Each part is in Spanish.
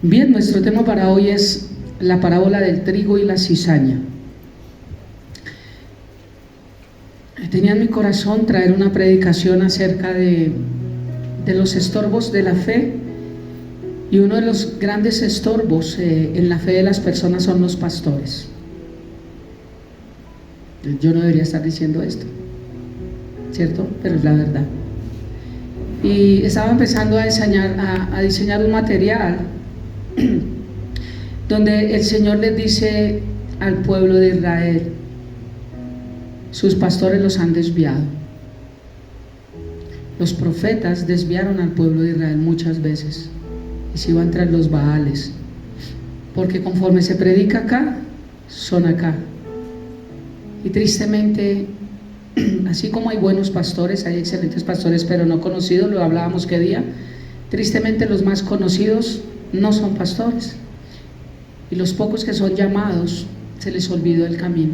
Bien, nuestro tema para hoy es la parábola del trigo y la cizaña. Tenía en mi corazón traer una predicación acerca de los estorbos de la fe, y uno de los grandes estorbos en la fe de las personas son los pastores. Yo no debería estar diciendo esto, ¿cierto? Pero es la verdad. Y estaba empezando a diseñar un material donde el Señor les dice al pueblo de Israel: sus pastores los han desviado. Los profetas desviaron al pueblo de Israel muchas veces, y se iban tras los Baales, porque conforme se predica acá, son acá. Y tristemente, así como hay buenos pastores, hay excelentes pastores, pero no conocidos, lo hablábamos qué día, tristemente los más conocidos no son pastores, y los pocos que son llamados se les olvidó el camino.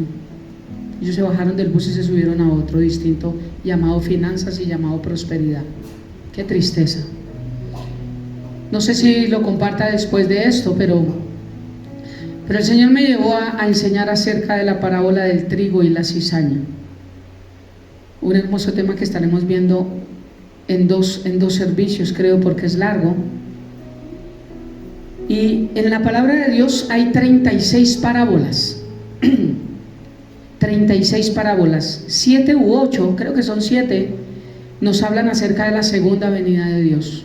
Ellos se bajaron del bus y se subieron a otro distinto, llamado finanzas y llamado prosperidad. Qué tristeza. No sé si lo comparta después de esto, pero el Señor me llevó a enseñar acerca de la parábola del trigo y la cizaña. Un hermoso tema que estaremos viendo en dos servicios, creo, porque es largo. Y en la palabra de Dios hay 36 parábolas. 36 parábolas, 7 u 8, creo que son 7, nos hablan acerca de la segunda venida de Dios.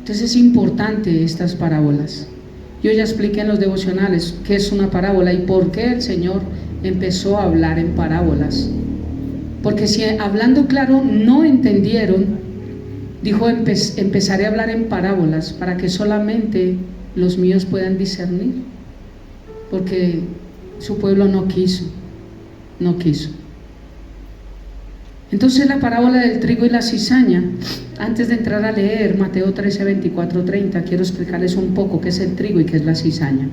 Entonces es importante estas parábolas. Yo ya expliqué en los devocionales qué es una parábola y por qué el Señor empezó a hablar en parábolas. Porque si hablando claro no entendieron, dijo: empezaré a hablar en parábolas para que solamente los míos puedan discernir, porque su pueblo no quiso. Entonces la parábola del trigo y la cizaña, antes de entrar a leer Mateo 13, 24, 30, quiero explicarles un poco qué es el trigo y qué es la cizaña.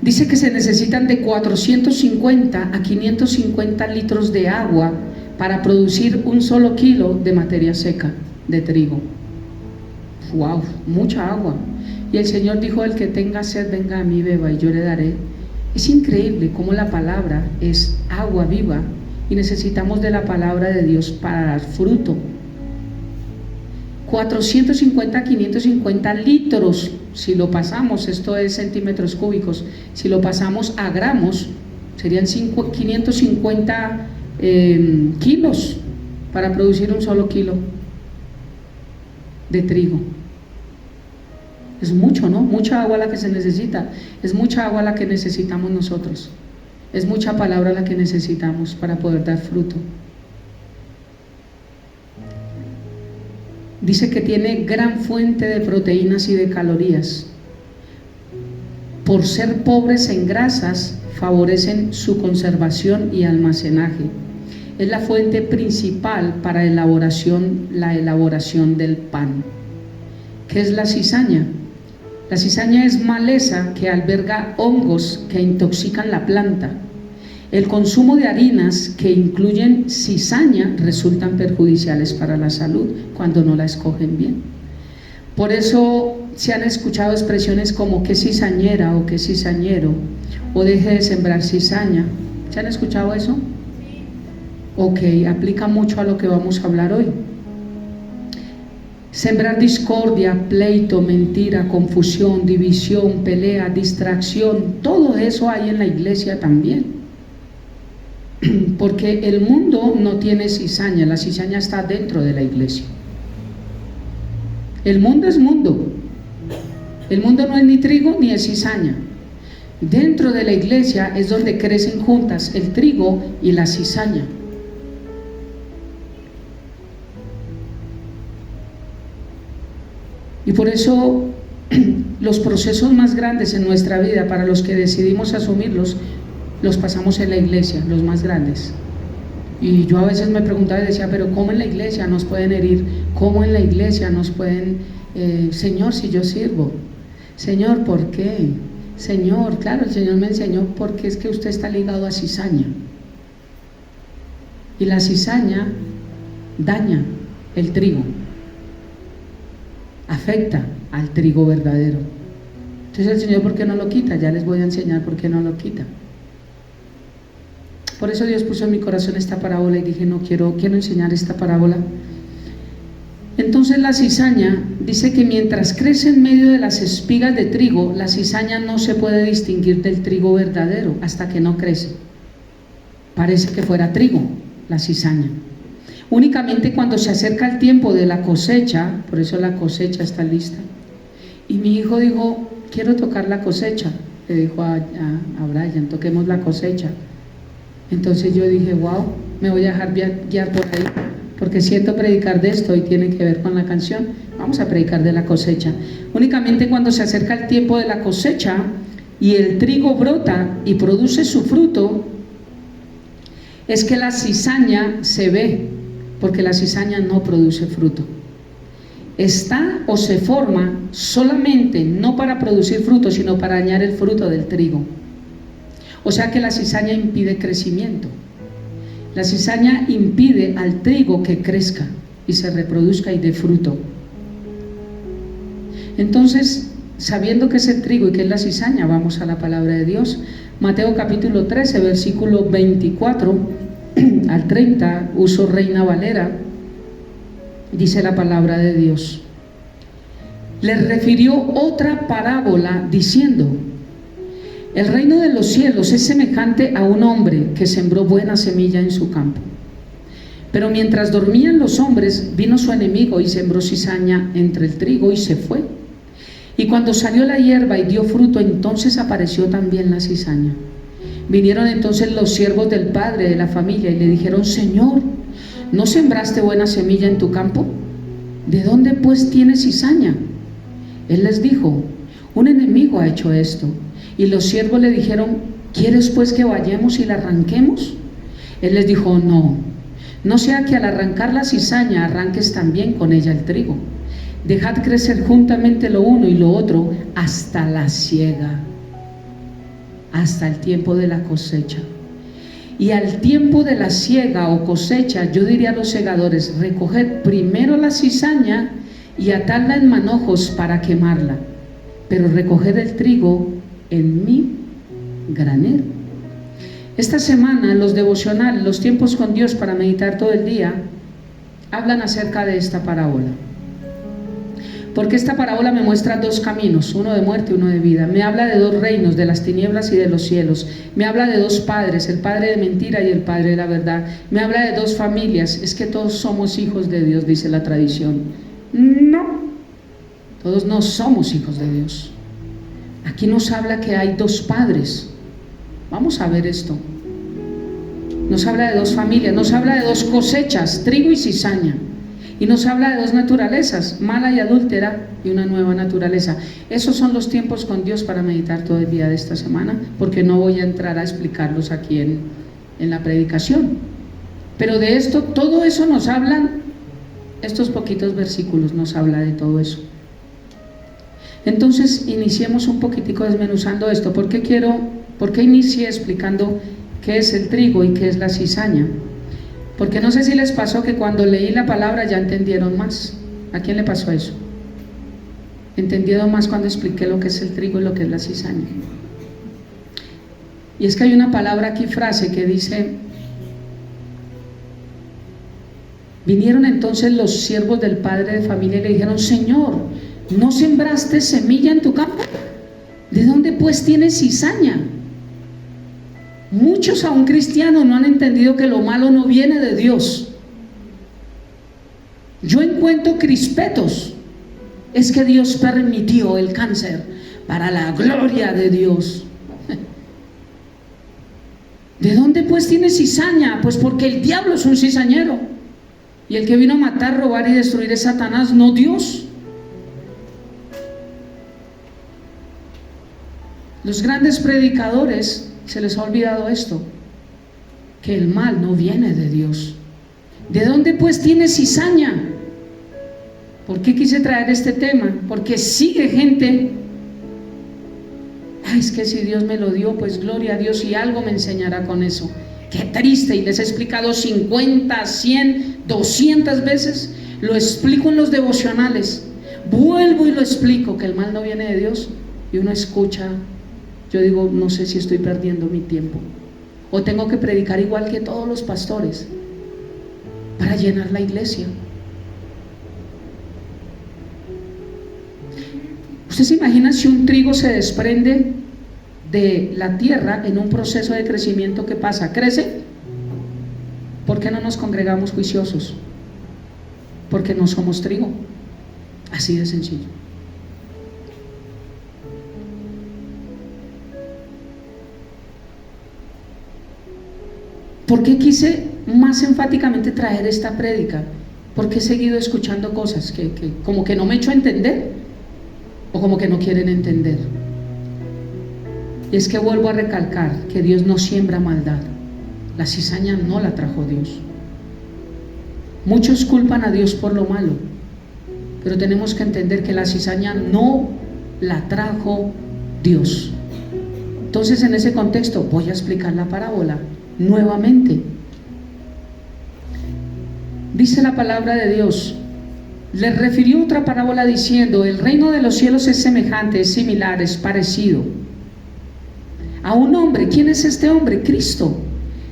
Dice que se necesitan de 450 a 550 litros de agua para producir un solo kilo de materia seca de trigo. ¡Wow! Mucha agua. Y el Señor dijo: el que tenga sed, venga a mí, beba, y yo le daré. Es increíble cómo la palabra es agua viva y necesitamos de la palabra de Dios para dar fruto. 450 a 550 litros, si lo pasamos, esto es centímetros cúbicos, si lo pasamos a gramos, serían 550 kilos para producir un solo kilo de trigo. Es mucho, ¿no? Mucha agua la que se necesita, es mucha agua la que necesitamos nosotros, es mucha palabra la que necesitamos para poder dar fruto. Dice que tiene gran fuente de proteínas y de calorías. Por ser pobres en grasas, favorecen su conservación y almacenaje. Es la fuente principal para la elaboración del pan. ¿Qué es la cizaña? La cizaña es maleza que alberga hongos que intoxican la planta. El consumo de harinas que incluyen cizaña resultan perjudiciales para la salud cuando no la escogen bien. Por eso se han escuchado expresiones como "qué cizañera" o "qué cizañero" o "deje de sembrar cizaña". ¿Se han escuchado eso? Ok, aplica mucho a lo que vamos a hablar hoy. Sembrar discordia, pleito, mentira, confusión, división, pelea, distracción, todo eso hay en la iglesia también. Porque el mundo no tiene cizaña, la cizaña está dentro de la iglesia. El mundo es mundo. El mundo no es ni trigo ni es cizaña. Dentro de la iglesia es donde crecen juntas el trigo y la cizaña. Y por eso los procesos más grandes en nuestra vida, para los que decidimos asumirlos, los pasamos en la iglesia, los más grandes. Y yo a veces me preguntaba y decía: pero ¿cómo en la iglesia nos pueden herir? ¿Cómo en la iglesia nos pueden, Señor, si yo sirvo? Señor, ¿por qué? Señor, claro, el Señor me enseñó porque es que usted está ligado a cizaña. Y la cizaña daña el trigo, afecta al trigo verdadero. Entonces el Señor, ¿por qué no lo quita? Ya les voy a enseñar por qué no lo quita. Por eso Dios puso en mi corazón esta parábola y dije, no, quiero enseñar esta parábola. Entonces la cizaña dice que mientras crece en medio de las espigas de trigo, la cizaña no se puede distinguir del trigo verdadero hasta que no crece. Parece que fuera trigo la cizaña. Únicamente cuando se acerca el tiempo de la cosecha, por eso la cosecha está lista. Y mi hijo dijo, quiero tocar la cosecha. Le dijo a Brian, toquemos la cosecha. Entonces yo dije, wow, me voy a dejar guiar por ahí, porque siento predicar de esto y tiene que ver con la canción. Vamos a predicar de la cosecha. Únicamente cuando se acerca el tiempo de la cosecha y el trigo brota y produce su fruto, es que la cizaña se ve, porque la cizaña no produce fruto. Está o se forma solamente no para producir fruto, sino para dañar el fruto del trigo. O sea que la cizaña impide crecimiento. La cizaña impide al trigo que crezca y se reproduzca y dé fruto. Entonces, sabiendo que es el trigo y que es la cizaña, vamos a la palabra de Dios. Mateo capítulo 13, versículo 24 al 30, uso Reina Valera, dice la palabra de Dios. Les refirió otra parábola diciendo: el reino de los cielos es semejante a un hombre que sembró buena semilla en su campo. Pero mientras dormían los hombres, vino su enemigo y sembró cizaña entre el trigo y se fue. Y cuando salió la hierba y dio fruto, entonces apareció también la cizaña. Vinieron entonces los siervos del padre de la familia y le dijeron: Señor, ¿no sembraste buena semilla en tu campo? ¿De dónde pues tienes cizaña? Él les dijo: un enemigo ha hecho esto. Y los siervos le dijeron: ¿quieres pues que vayamos y la arranquemos? Él les dijo: no sea que al arrancar la cizaña arranques también con ella el trigo. Dejad crecer juntamente lo uno y lo otro hasta la siega, hasta el tiempo de la cosecha. Y al tiempo de la siega o cosecha, yo diría a los segadores: recoged primero la cizaña y atadla en manojos para quemarla, pero recoged el trigo en mi granero. Esta semana los devocionales, los tiempos con Dios para meditar todo el día, hablan acerca de esta parábola, porque esta parábola me muestra dos caminos, uno de muerte y uno de vida. Me habla de dos reinos, de las tinieblas y de los cielos. Me habla de dos padres, el padre de mentira y el padre de la verdad. Me habla de dos familias. Es que todos somos hijos de Dios, dice la tradición. No, todos no somos hijos de Dios. Aquí nos habla que hay dos padres. Vamos a ver esto. Nos habla de dos familias, nos habla de dos cosechas, trigo y cizaña. Y nos habla de dos naturalezas, mala y adúltera, y una nueva naturaleza. Esos son los tiempos con Dios para meditar todo el día de esta semana, porque no voy a entrar a explicarlos aquí en la predicación. Pero de esto, todo eso nos hablan, estos poquitos versículos nos habla de todo eso. Entonces, iniciemos un poquitico desmenuzando esto. ¿Por qué inicié explicando qué es el trigo y qué es la cizaña? Porque no sé si les pasó que cuando leí la palabra ya entendieron más. ¿A quién le pasó eso? Entendieron más cuando expliqué lo que es el trigo y lo que es la cizaña. Y es que hay una palabra aquí, frase, que dice: vinieron entonces los siervos del padre de familia y le dijeron: Señor, ¿no sembraste semilla en tu campo? ¿De dónde pues tienes cizaña? Muchos aún cristianos no han entendido que lo malo no viene de Dios. Yo encuentro crispetos. Es que Dios permitió el cáncer para la gloria de Dios. ¿De dónde pues tienes cizaña? Pues porque el diablo es un cizañero. Y el que vino a matar, robar y destruir es Satanás, no Dios. Los grandes predicadores, se les ha olvidado esto, que el mal no viene de Dios. ¿De dónde pues tiene cizaña? ¿Por qué quise traer este tema? Porque sigue gente: ay, es que si Dios me lo dio, pues gloria a Dios y algo me enseñará con eso. Qué triste, y les he explicado 50, 100, 200 veces, lo explico en los devocionales. vuelvo y lo explico, que el mal no viene de Dios, y uno escucha, yo digo, no sé si estoy perdiendo mi tiempo, o tengo que predicar igual que todos los pastores para llenar la iglesia. ¿Usted se imagina si un trigo se desprende de la tierra en un proceso de crecimiento? ¿Qué pasa? ¿Crece? ¿Por qué no nos congregamos juiciosos? Porque no somos trigo. Así de sencillo. ¿Por qué quise más enfáticamente traer esta prédica? Porque he seguido escuchando cosas que como que no me echo a entender, o como que no quieren entender. Y es que vuelvo a recalcar que Dios no siembra maldad. La cizaña no la trajo Dios. Muchos culpan a Dios por lo malo, pero tenemos que entender que la cizaña no la trajo Dios. Entonces, en ese contexto voy a explicar la parábola nuevamente. Dice la palabra de Dios, les refirió otra parábola diciendo: el reino de los cielos es semejante, es similar, es parecido a un hombre. ¿Quién es este hombre? Cristo,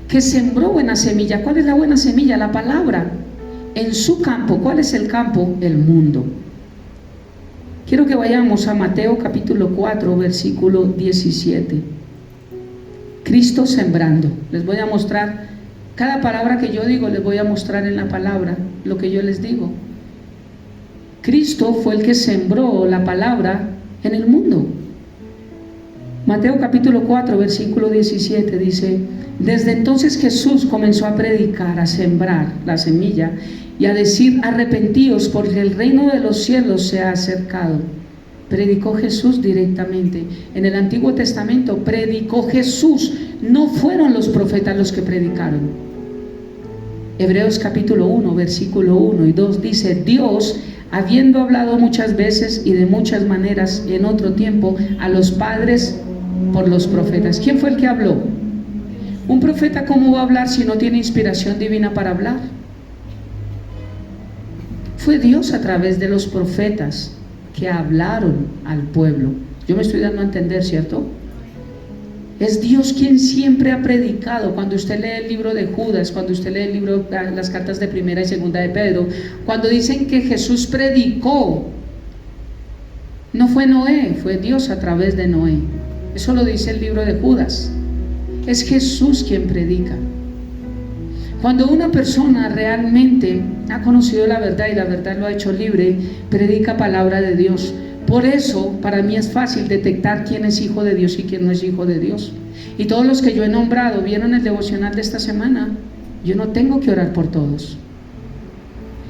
que sembró buena semilla. ¿Cuál es la buena semilla? La palabra. En su campo. ¿Cuál es el campo? El mundo. Quiero que vayamos a Mateo capítulo 4, versículo 17. Cristo sembrando. Les voy a mostrar, cada palabra que yo digo, les voy a mostrar en la palabra lo que yo les digo. Cristo fue el que sembró la palabra en el mundo. Mateo capítulo 4, versículo 17 dice: desde entonces Jesús comenzó a predicar, a sembrar la semilla y a decir: arrepentíos, porque el reino de los cielos se ha acercado. Predicó Jesús directamente. En el Antiguo Testamento predicó Jesús, no fueron los profetas los que predicaron. Hebreos capítulo 1, versículo 1 y 2 dice: Dios, habiendo hablado muchas veces y de muchas maneras en otro tiempo a los padres por los profetas. ¿Quién fue el que habló? Un profeta, ¿cómo va a hablar si no tiene inspiración divina para hablar? Fue Dios a través de los profetas que hablaron al pueblo. Yo me estoy dando a entender, ¿cierto? Es Dios quien siempre ha predicado. Cuando usted lee el libro de Judas, cuando usted lee el libro, las cartas de Primera y Segunda de Pedro, cuando dicen que Jesús predicó, no fue Noé, fue Dios a través de Noé. Eso lo dice el libro de Judas. Es Jesús quien predica. Cuando una persona realmente ha conocido la verdad y la verdad lo ha hecho libre, predica palabra de Dios. Por eso para mí es fácil detectar quién es hijo de Dios y quién no es hijo de Dios. Y todos los que yo he nombrado, vieron el devocional de esta semana, yo no tengo que orar por todos.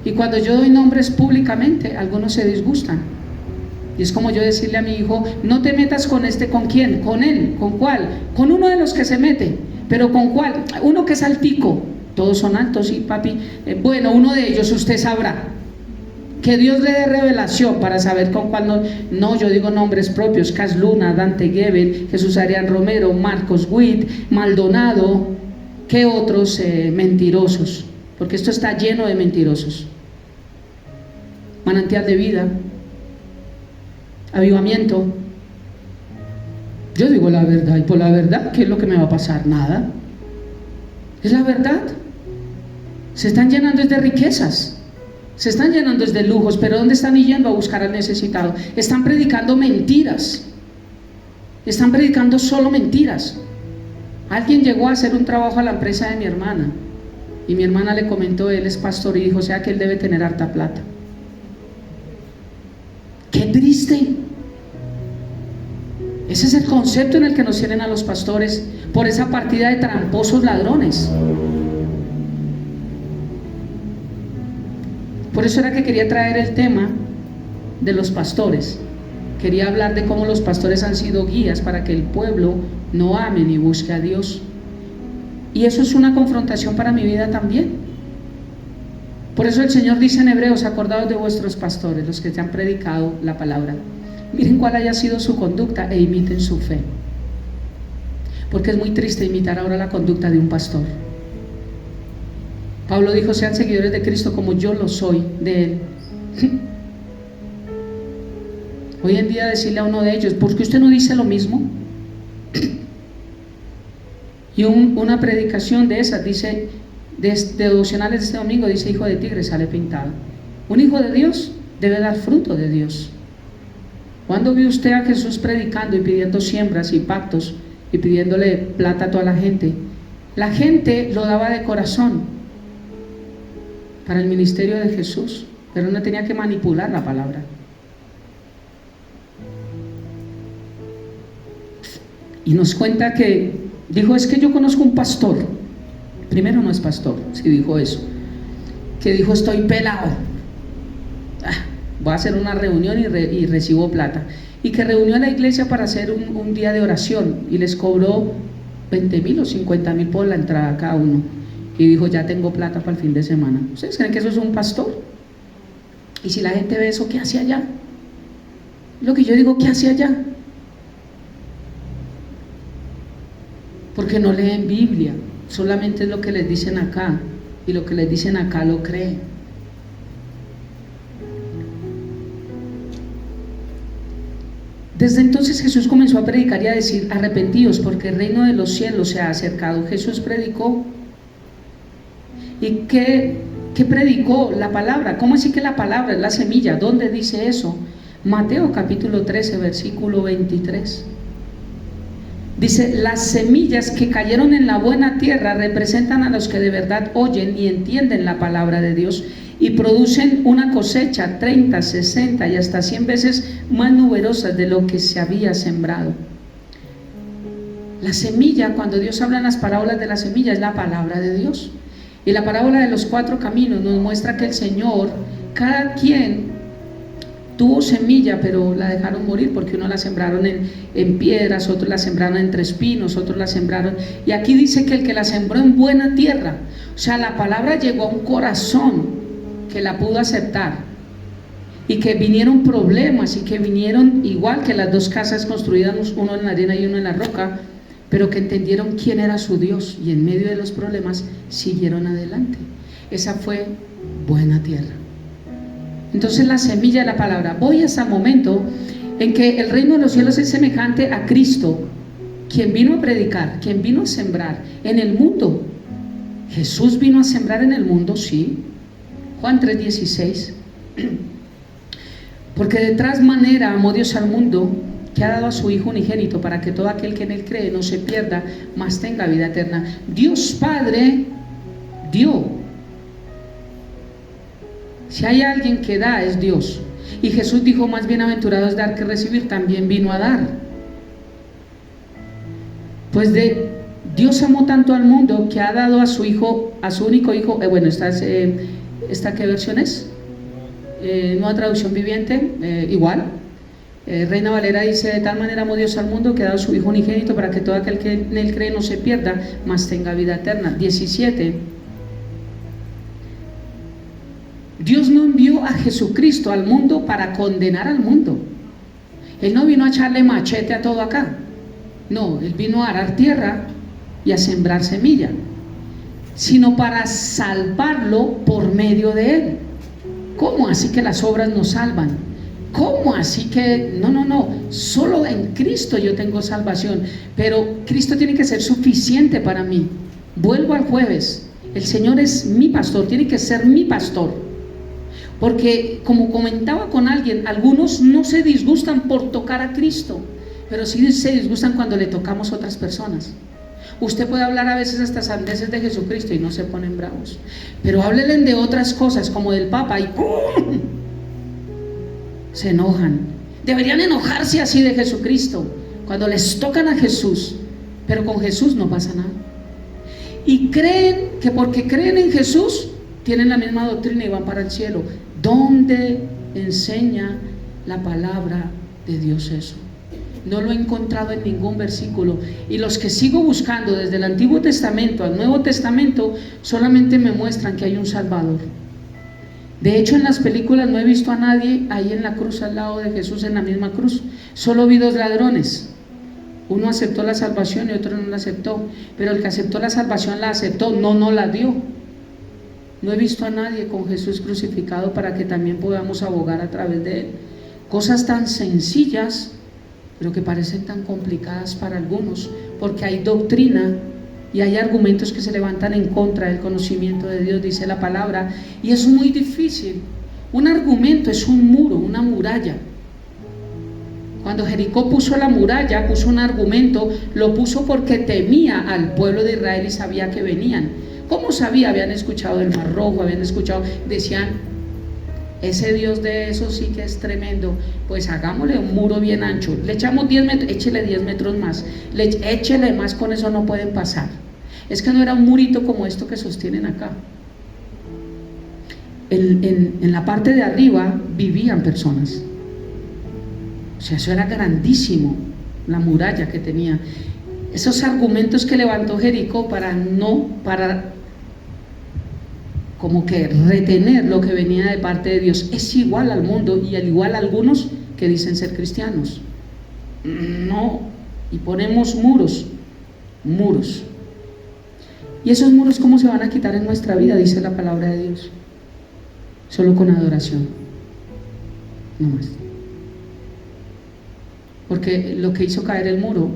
Y cuando yo doy nombres públicamente, algunos se disgustan. Y es como yo decirle a mi hijo: no te metas con este. ¿Con quién? Con él. ¿Con cuál? Con uno de los que se mete. ¿Pero con cuál? Uno que es altico. Todos son altos, sí, papi. Bueno, uno de ellos usted sabrá. Que Dios le dé revelación para saber con cuál no. No, yo digo nombres propios: Cas Luna, Dante Gebel, Jesús Arián Romero, Marcos Witt, Maldonado. ¿Qué otros mentirosos? Porque esto está lleno de mentirosos. Manantial de Vida, Avivamiento. Yo digo la verdad, y por la verdad, ¿qué es lo que me va a pasar? Nada. Es la verdad. Se están llenando de riquezas, se están llenando de lujos, pero ¿dónde están yendo a buscar al necesitado? Están predicando mentiras. Están predicando solo mentiras. Alguien llegó a hacer un trabajo a la empresa de mi hermana, y mi hermana le comentó: él es pastor, y dijo: o sea que él debe tener harta plata. ¡Qué triste! Ese es el concepto en el que nos tienen a los pastores, por esa partida de tramposos ladrones. Por eso era que quería traer el tema de los pastores. Quería hablar de cómo los pastores han sido guías para que el pueblo no ame ni busque a Dios. Y eso es una confrontación para mi vida también. Por eso el Señor dice en Hebreos: acordaos de vuestros pastores, los que te han predicado la palabra. Miren cuál haya sido su conducta e imiten su fe. Porque es muy triste imitar ahora la conducta de un pastor. Pablo dijo: sean seguidores de Cristo como yo lo soy de Él. Hoy en día decirle a uno de ellos, ¿por qué usted no dice lo mismo? Y una predicación de esas dice, de devocionales de este domingo, dice: hijo de tigre sale pintado. Un hijo de Dios debe dar fruto de Dios. ¿Cuándo vio usted a Jesús predicando y pidiendo siembras y pactos y pidiéndole plata a toda la gente? La gente lo daba de corazón para el ministerio de Jesús, pero no tenía que manipular la palabra. Y nos cuenta que dijo: es que yo conozco un pastor. Primero, no es pastor, si dijo eso. Que dijo: estoy pelado, voy a hacer una reunión y recibo plata. Y que reunió a la iglesia para hacer un día de oración y les cobró 20,000 o 50,000 por la entrada a cada uno. Y dijo: ya tengo plata para el fin de semana. ¿Ustedes creen que eso es un pastor? Y si la gente ve eso, ¿qué hace allá? Lo que yo digo, ¿qué hace allá? Porque no leen Biblia, solamente es lo que les dicen acá, y lo que les dicen acá lo creen. Desde entonces Jesús comenzó a predicar y a decir: arrepentíos, porque el reino de los cielos se ha acercado. Jesús predicó. ¿Y qué predicó? La palabra. ¿Cómo así que la palabra es la semilla? ¿Dónde dice eso? Mateo capítulo 13, versículo 23. Dice: las semillas que cayeron en la buena tierra representan a los que de verdad oyen y entienden la palabra de Dios y producen una cosecha 30, 60 y hasta 100 veces más numerosa de lo que se había sembrado. La semilla, cuando Dios habla en las parábolas de la semilla, es la palabra de Dios. Y la parábola de los 4 caminos nos muestra que el Señor, cada quien tuvo semilla, pero la dejaron morir, porque uno la sembraron en piedras, otros la sembraron entre espinos, otros la sembraron, y aquí dice que el que la sembró en buena tierra, o sea, la palabra llegó a un corazón que la pudo aceptar, y que vinieron problemas, y que vinieron igual que las 2 casas construidas, uno en la arena y uno en la roca, pero que entendieron quién era su Dios, y en medio de los problemas siguieron adelante. Esa fue buena tierra. Entonces la semilla de la palabra. Voy hasta el momento en que el reino de los cielos es semejante a Cristo, quien vino a predicar, quien vino a sembrar en el mundo. Jesús vino a sembrar en el mundo, sí. Juan 3:16. Porque de tal manera amó Dios al mundo, que ha dado a su Hijo unigénito, para que todo aquel que en él cree no se pierda, mas tenga vida eterna. Dios Padre dio. Si hay alguien que da, es Dios. Y Jesús dijo: más bienaventurado es dar que recibir. También vino a dar. Pues Dios amó tanto al mundo que ha dado a su Hijo, a su único Hijo. ¿Esta qué versión es? Nueva Traducción Viviente, igual. Reina Valera dice: de tal manera amó Dios al mundo que ha dado a su Hijo unigénito, para que todo aquel que en él cree no se pierda, mas tenga vida eterna. 17. Dios no envió a Jesucristo al mundo para condenar al mundo. Él no vino a echarle machete a todo acá. No, Él vino a arar tierra y a sembrar semilla, sino para salvarlo por medio de Él. ¿Cómo así que las obras nos salvan? ¿Cómo así que? No, solo en Cristo yo tengo salvación, pero Cristo tiene que ser suficiente para mí. Vuelvo al jueves. El Señor es mi pastor, tiene que ser mi pastor. Porque, como comentaba con alguien, algunos no se disgustan por tocar a Cristo, pero sí se disgustan cuando le tocamos a otras personas. Usted puede hablar a veces hasta sandeces de Jesucristo y no se ponen bravos, pero háblenle de otras cosas, como del Papa, y ¡pum!, se enojan. Deberían enojarse así de Jesucristo, cuando les tocan a Jesús, pero con Jesús no pasa nada. Y creen que porque creen en Jesús tienen la misma doctrina y van para el cielo. ¿Dónde enseña la palabra de Dios eso? No lo he encontrado en ningún versículo, y los que sigo buscando desde el Antiguo Testamento al Nuevo Testamento solamente me muestran que hay un Salvador. De hecho, en las películas no he visto a nadie ahí en la cruz al lado de Jesús, en la misma cruz. Solo vi 2 ladrones. Uno aceptó la salvación y otro no la aceptó, pero el que aceptó la salvación la aceptó, no la dio. No he visto a nadie con Jesús crucificado para que también podamos abogar a través de Él. Cosas tan sencillas, pero que parecen tan complicadas para algunos, porque hay doctrina y hay argumentos que se levantan en contra del conocimiento de Dios, dice la palabra, y es muy difícil. Un argumento es un muro, una muralla. Cuando Jericó puso la muralla, puso un argumento, lo puso porque temía al pueblo de Israel y sabía que venían. ¿Cómo sabía? Habían escuchado del Mar Rojo, habían escuchado, decían, ese Dios de eso sí que es tremendo, pues hagámosle un muro bien ancho, le echamos 10 metros, échele 10 metros más, échele más, con eso no pueden pasar. Es que no era un murito como esto que sostienen acá. En la parte de arriba vivían personas. O sea, eso era grandísimo, la muralla que tenía. Esos argumentos que levantó Jericó para como que retener lo que venía de parte de Dios, es igual al mundo y al igual a algunos que dicen ser cristianos. No, y ponemos muros. Y esos muros, ¿cómo se van a quitar en nuestra vida? Dice la palabra de Dios. Solo con adoración, no más. Porque lo que hizo caer el muro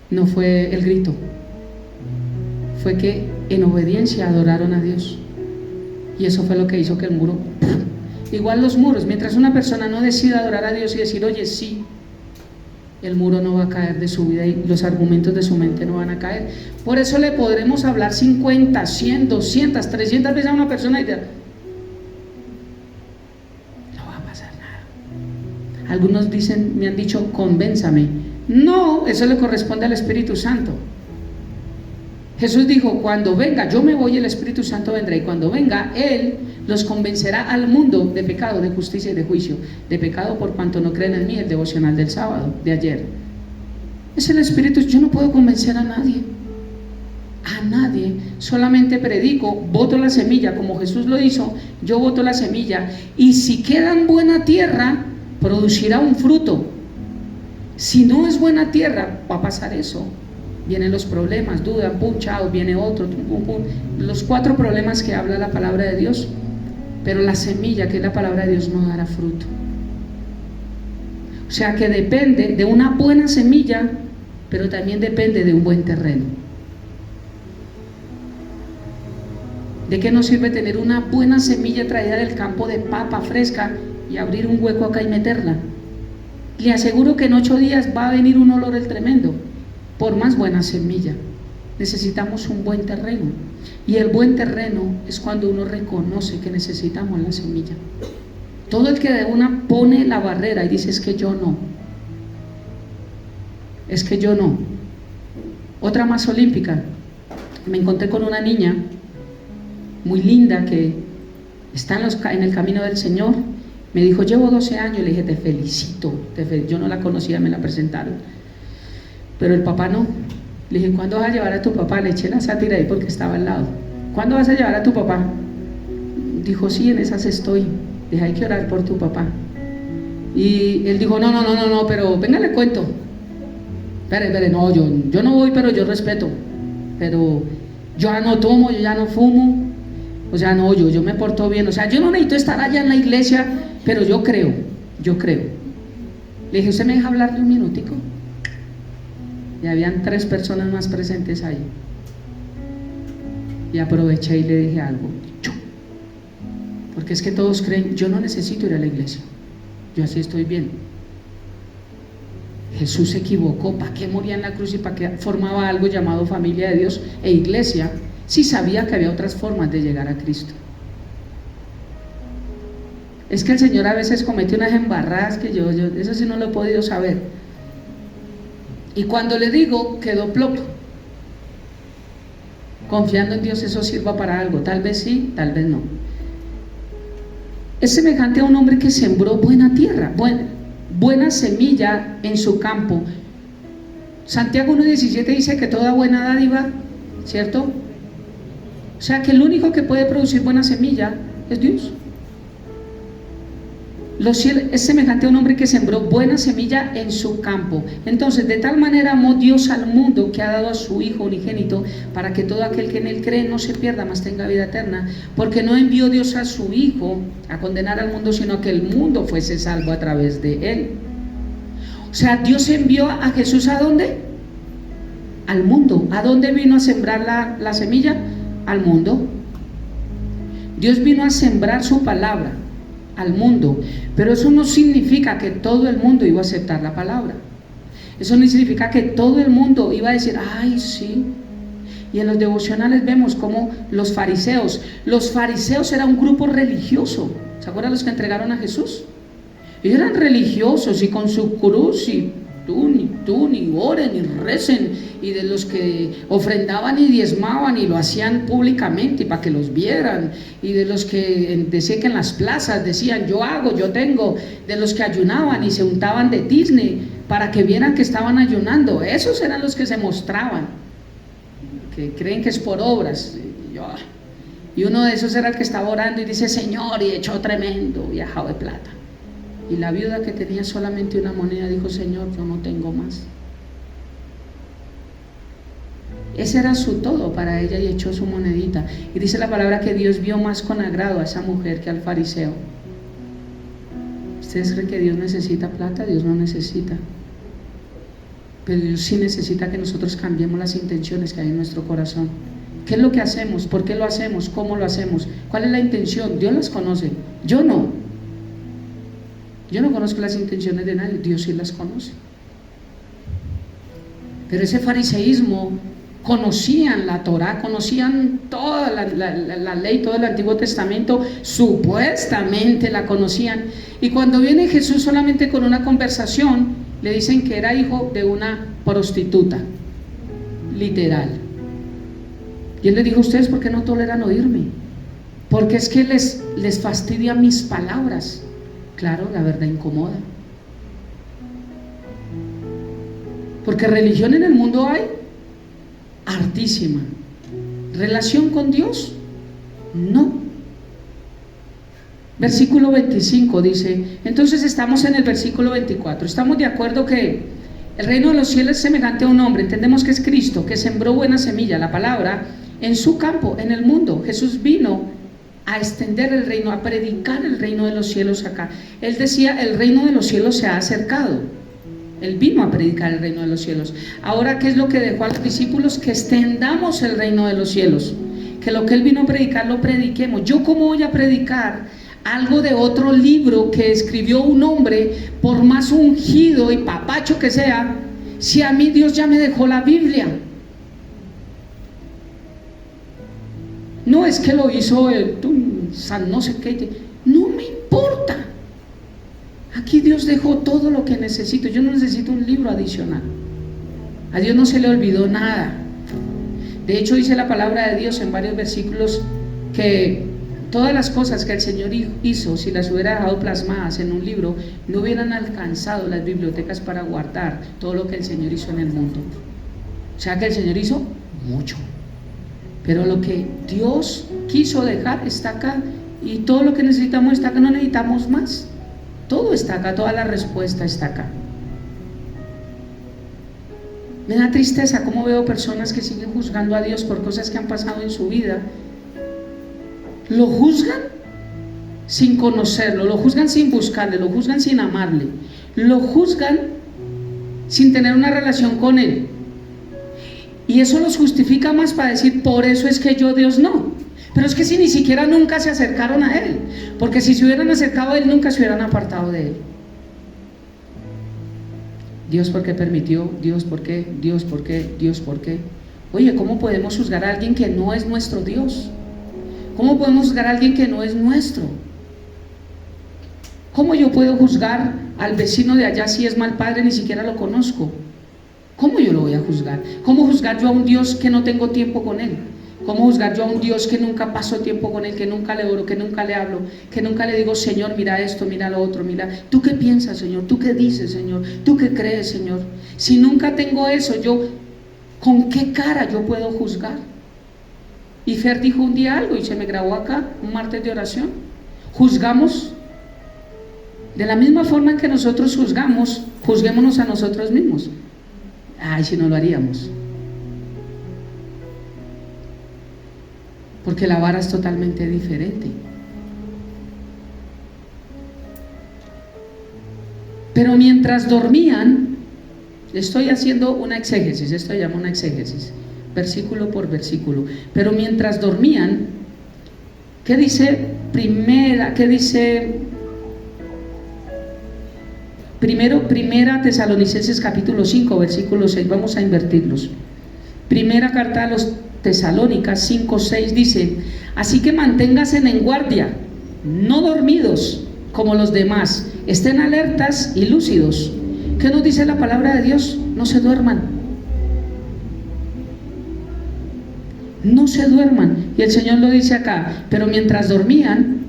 no fue el grito, fue que en obediencia adoraron a Dios, y eso fue lo que hizo que el muro, igual los muros, mientras una persona no decida adorar a Dios y decir, oye, sí, el muro no va a caer de su vida y los argumentos de su mente no van a caer. Por eso le podremos hablar 50, 100, 200, 300 veces a una persona y algunos dicen, me han dicho, convénzame. No, eso le corresponde al Espíritu Santo. Jesús dijo, cuando venga, yo me voy, el Espíritu Santo vendrá, y cuando venga, Él los convencerá al mundo de pecado, de justicia y de juicio. De pecado por cuanto no creen en mí, el devocional del sábado, de ayer. Es el Espíritu. Yo no puedo convencer a nadie, solamente predico, boto la semilla, como Jesús lo hizo, yo boto la semilla, y si queda en buena tierra, producirá un fruto. Si no es buena tierra, va a pasar eso. Vienen los problemas, dudan, pum, chao, viene otro, pum, pum, los 4 problemas que habla la palabra de Dios. Pero la semilla, que es la palabra de Dios, no dará fruto. O sea que depende de una buena semilla, pero también depende de un buen terreno. ¿De qué nos sirve tener una buena semilla traída del campo de papa fresca y abrir un hueco acá y meterla? Le aseguro que en 8 días va a venir un olor el tremendo. Por más buena semilla, necesitamos un buen terreno, y el buen terreno es cuando uno reconoce que necesitamos la semilla. Todo el que de una pone la barrera y dice, es que yo no. Otra más olímpica, me encontré con una niña muy linda que está en el camino del Señor. Me dijo, llevo 12 años, le dije, te felicito. Yo no la conocía, me la presentaron, pero el papá no. Le dije, ¿cuándo vas a llevar a tu papá? Le eché la sátira ahí porque estaba al lado. ¿Cuándo vas a llevar a tu papá? Dijo, sí, en esas estoy. Le dije, hay que orar por tu papá. Y él dijo, no, pero venga, le cuento. Espere, no, yo no voy, pero yo respeto. Pero yo ya no tomo, yo ya no fumo. O sea, no, yo me porto bien. O sea, yo no necesito estar allá en la iglesia, pero yo creo. Le dije, ¿usted me deja hablarle un minutico? Y habían 3 personas más presentes ahí. Y aproveché y le dije algo. Porque es que todos creen, yo no necesito ir a la iglesia, yo así estoy bien. Jesús se equivocó. ¿Para qué moría en la cruz y para qué formaba algo llamado familia de Dios e iglesia si sabía que había otras formas de llegar a Cristo? Es que el Señor a veces comete unas embarradas que yo eso sí no lo he podido saber. Y cuando le digo, quedó plop. Confiando en Dios, eso sirva para algo. Tal vez sí, tal vez no. Es semejante a un hombre que sembró buena tierra, buena semilla en su campo. Santiago 1:17 dice que toda buena dádiva, ¿cierto? O sea que el único que puede producir buena semilla es Dios. es semejante a un hombre que sembró buena semilla en su campo. Entonces, de tal manera amó Dios al mundo, que ha dado a su Hijo unigénito, para que todo aquel que en él cree no se pierda, mas tenga vida eterna. Porque no envió Dios a su Hijo a condenar al mundo, sino a que el mundo fuese salvo a través de él. O sea, Dios envió a Jesús, ¿a dónde? Al mundo. ¿A dónde vino a sembrar la semilla? Al mundo. Dios vino a sembrar su palabra al mundo, pero eso no significa que todo el mundo iba a aceptar la palabra. Eso no significa que todo el mundo iba a decir, ay, sí. Y en los devocionales vemos como los fariseos eran un grupo religioso. ¿Se acuerdan los que entregaron a Jesús? Ellos eran religiosos y con su cruz, y tú ni oren ni recen, y de los que ofrendaban y diezmaban y lo hacían públicamente y para que los vieran, y de los que decían que en las plazas decían yo hago, yo tengo, de los que ayunaban y se untaban de tizne para que vieran que estaban ayunando. Esos eran los que se mostraban, que creen que es por obras. Y uno de esos era el que estaba orando y dice, Señor, y echó tremendo viajado de plata. Y la viuda, que tenía solamente una moneda, dijo, Señor, yo no tengo más. Ese era su todo para ella, y echó su monedita. Y dice la palabra que Dios vio más con agrado a esa mujer que al fariseo. ¿Ustedes creen que Dios necesita plata? Dios no necesita. Pero Dios sí necesita que nosotros cambiemos las intenciones que hay en nuestro corazón. ¿Qué es lo que hacemos? ¿Por qué lo hacemos? ¿Cómo lo hacemos? ¿Cuál es la intención? Dios las conoce, yo no. Yo no conozco las intenciones de nadie, Dios sí las conoce. Pero ese fariseísmo, conocían la Torá, conocían toda la ley, todo el Antiguo Testamento, supuestamente la conocían. Y cuando viene Jesús solamente con una conversación, le dicen que era hijo de una prostituta, literal. Y él le dijo, ¿ustedes por qué no toleran oírme? Porque es que les fastidia mis palabras. Claro, la verdad incomoda. Porque religión en el mundo hay hartísima. ¿Relación con Dios? No. Versículo 25 dice, entonces estamos en el versículo 24. Estamos de acuerdo que el reino de los cielos es semejante a un hombre, entendemos que es Cristo, que sembró buena semilla, la palabra, en su campo, en el mundo. Jesús vino a extender el reino, a predicar el reino de los cielos acá. Él decía, el reino de los cielos se ha acercado. Él vino a predicar el reino de los cielos. Ahora, ¿qué es lo que dejó a los discípulos? Que extendamos el reino de los cielos, que lo que Él vino a predicar lo prediquemos. ¿Yo cómo voy a predicar algo de otro libro que escribió un hombre, por más ungido y papacho que sea, si a mí Dios ya me dejó la Biblia? No es que lo hizo el San no sé qué, no me importa. Aquí Dios dejó todo lo que necesito. Yo no necesito un libro adicional. A Dios no se le olvidó nada. De hecho, dice la palabra de Dios en varios versículos que todas las cosas que el Señor hizo, si las hubiera dejado plasmadas en un libro, no hubieran alcanzado las bibliotecas para guardar todo lo que el Señor hizo en el mundo. O sea que el Señor hizo mucho, pero lo que Dios quiso dejar está acá, y todo lo que necesitamos está acá, no necesitamos más. Todo está acá, toda la respuesta está acá. Me da tristeza cómo veo personas que siguen juzgando a Dios por cosas que han pasado en su vida. Lo juzgan sin conocerlo, lo juzgan sin buscarle, lo juzgan sin amarle, lo juzgan sin tener una relación con Él. Y eso los justifica más para decir, por eso es que yo, Dios, no. Pero es que si ni siquiera nunca se acercaron a Él, porque si se hubieran acercado a Él, nunca se hubieran apartado de Él. Dios, ¿por qué permitió? Dios, ¿por qué? Dios, ¿por qué? Dios, ¿por qué? Oye, ¿cómo podemos juzgar a alguien que no es nuestro Dios? ¿Cómo podemos juzgar a alguien que no es nuestro? ¿Cómo yo puedo juzgar al vecino de allá si es mal padre, ni siquiera lo conozco? ¿Cómo yo lo voy a juzgar? ¿Cómo juzgar yo a un Dios que no tengo tiempo con Él? ¿Cómo juzgar yo a un Dios que nunca paso tiempo con Él, que nunca le oro, que nunca le hablo, que nunca le digo, Señor, mira esto, mira lo otro, mira, ¿tú qué piensas, Señor? ¿Tú qué dices, Señor? ¿Tú qué crees, Señor? Si nunca tengo eso, yo, ¿con qué cara yo puedo juzgar? Y Fer dijo un día algo y se me grabó acá, un martes de oración. Juzgamos De la misma forma en que nosotros juzgamos, juzguémonos a nosotros mismos. Ay, si no lo haríamos. Porque la vara es totalmente diferente. Pero mientras dormían, estoy haciendo una exégesis, esto se llama una exégesis, versículo por versículo. Pero mientras dormían, ¿qué dice Primera Tesalonicenses capítulo 5, versículo 6, vamos a invertirlos. Primera carta a los Tesalónicas 5, 6 dice: así que manténganse en guardia, no dormidos como los demás, estén alertas y lúcidos. ¿Qué nos dice la palabra de Dios? No se duerman. No se duerman. Y el Señor lo dice acá, pero mientras dormían.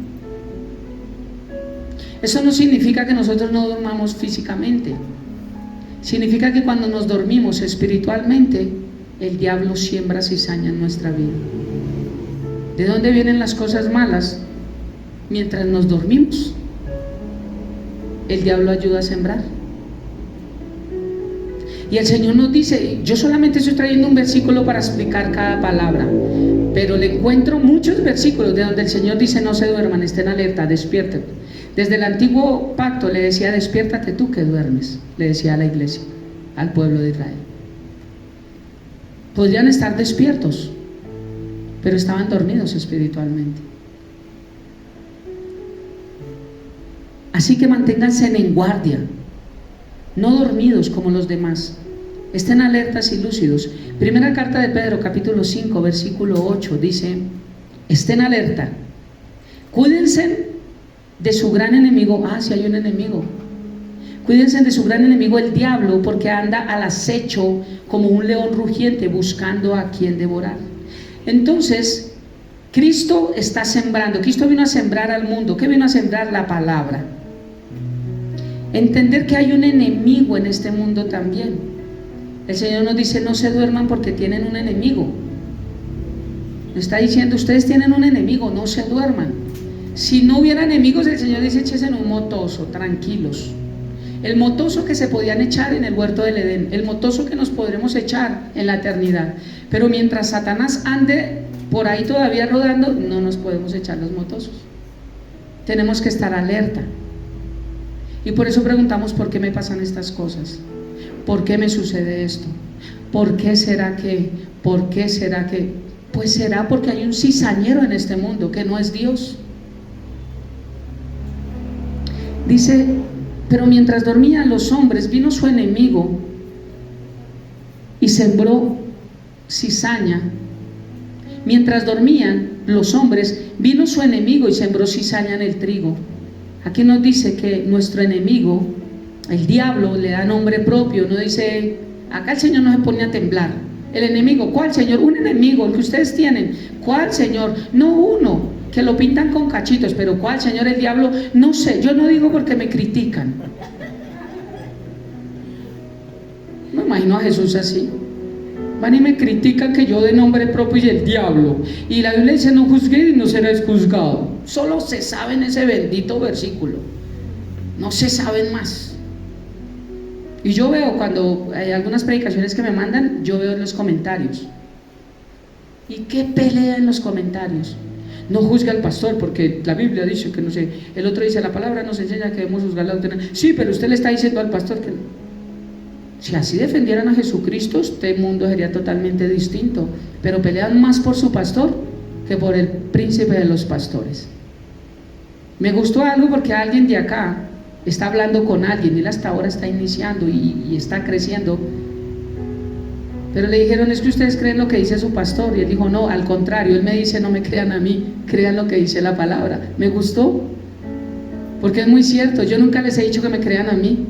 Eso no significa que nosotros no dormamos físicamente. Significa que cuando nos dormimos espiritualmente, el diablo siembra cizaña en nuestra vida. ¿De dónde vienen las cosas malas? Mientras nos dormimos, el diablo ayuda a sembrar. Y el Señor nos dice, yo solamente estoy trayendo un versículo para explicar cada palabra, pero le encuentro muchos versículos de donde el Señor dice: no se duerman, estén alerta, despierten. Desde el antiguo pacto le decía: despiértate tú que duermes, le decía a la iglesia, al pueblo de Israel. Podrían estar despiertos, pero estaban dormidos espiritualmente. Así que manténganse en guardia, no dormidos como los demás, estén alertas y lúcidos. Primera carta de Pedro capítulo 5 versículo 8 dice: estén alerta, cuídense de su gran enemigo. Si hay un enemigo. Cuídense de su gran enemigo, el diablo, porque anda al acecho como un león rugiente buscando a quien devorar. Entonces, Cristo está sembrando. Cristo vino a sembrar al mundo. ¿Qué vino a sembrar? La palabra. Entender que hay un enemigo en este mundo también. El Señor nos dice: no se duerman porque tienen un enemigo. Nos está diciendo: ustedes tienen un enemigo, no se duerman. Si no hubiera enemigos, el Señor dice: échense en un motoso, tranquilos. El motoso que se podían echar en el huerto del Edén, el motoso que nos podremos echar en la eternidad. Pero mientras Satanás ande por ahí todavía rodando, no nos podemos echar los motosos. Tenemos que estar alerta. Y por eso preguntamos: ¿por qué me pasan estas cosas? ¿Por qué me sucede esto? ¿Por qué será que? ¿Por qué será que? Pues será porque hay un cizañero en este mundo que no es Dios. Dice: pero mientras dormían los hombres, vino su enemigo y sembró cizaña. Mientras dormían los hombres, vino su enemigo y sembró cizaña en el trigo. Aquí nos dice que nuestro enemigo, el diablo, le da nombre propio. No dice, acá el Señor no se pone a temblar. El enemigo, ¿cuál, Señor? Un enemigo, el que ustedes tienen. ¿Cuál, Señor? No uno, que lo pintan con cachitos, pero ¿cuál, Señor? El diablo, no sé, yo no digo porque me critican. Me imagino a Jesús así. Van y me critican que yo de nombre propio y el diablo. Y la Biblia dice: no juzguéis y no seréis juzgados. Solo se sabe en ese bendito versículo. No se saben más. Y yo veo cuando hay algunas predicaciones que me mandan, yo veo en los comentarios. ¿Y qué pelea en los comentarios? No juzgue al pastor porque la Biblia dice que no sé. El otro dice: la palabra nos enseña que debemos juzgar la doctrina. Sí, pero usted le está diciendo al pastor que no. Si así defendieran a Jesucristo, este mundo sería totalmente distinto. Pero pelean más por su pastor que por el príncipe de los pastores. Me gustó algo porque alguien de acá está hablando con alguien. Él hasta ahora está iniciando y está creciendo. Pero le dijeron: es que ustedes creen lo que dice su pastor. Y él dijo: no, al contrario. Él me dice: no me crean a mí, crean lo que dice la palabra. Me gustó, porque es muy cierto. Yo nunca les he dicho que me crean a mí.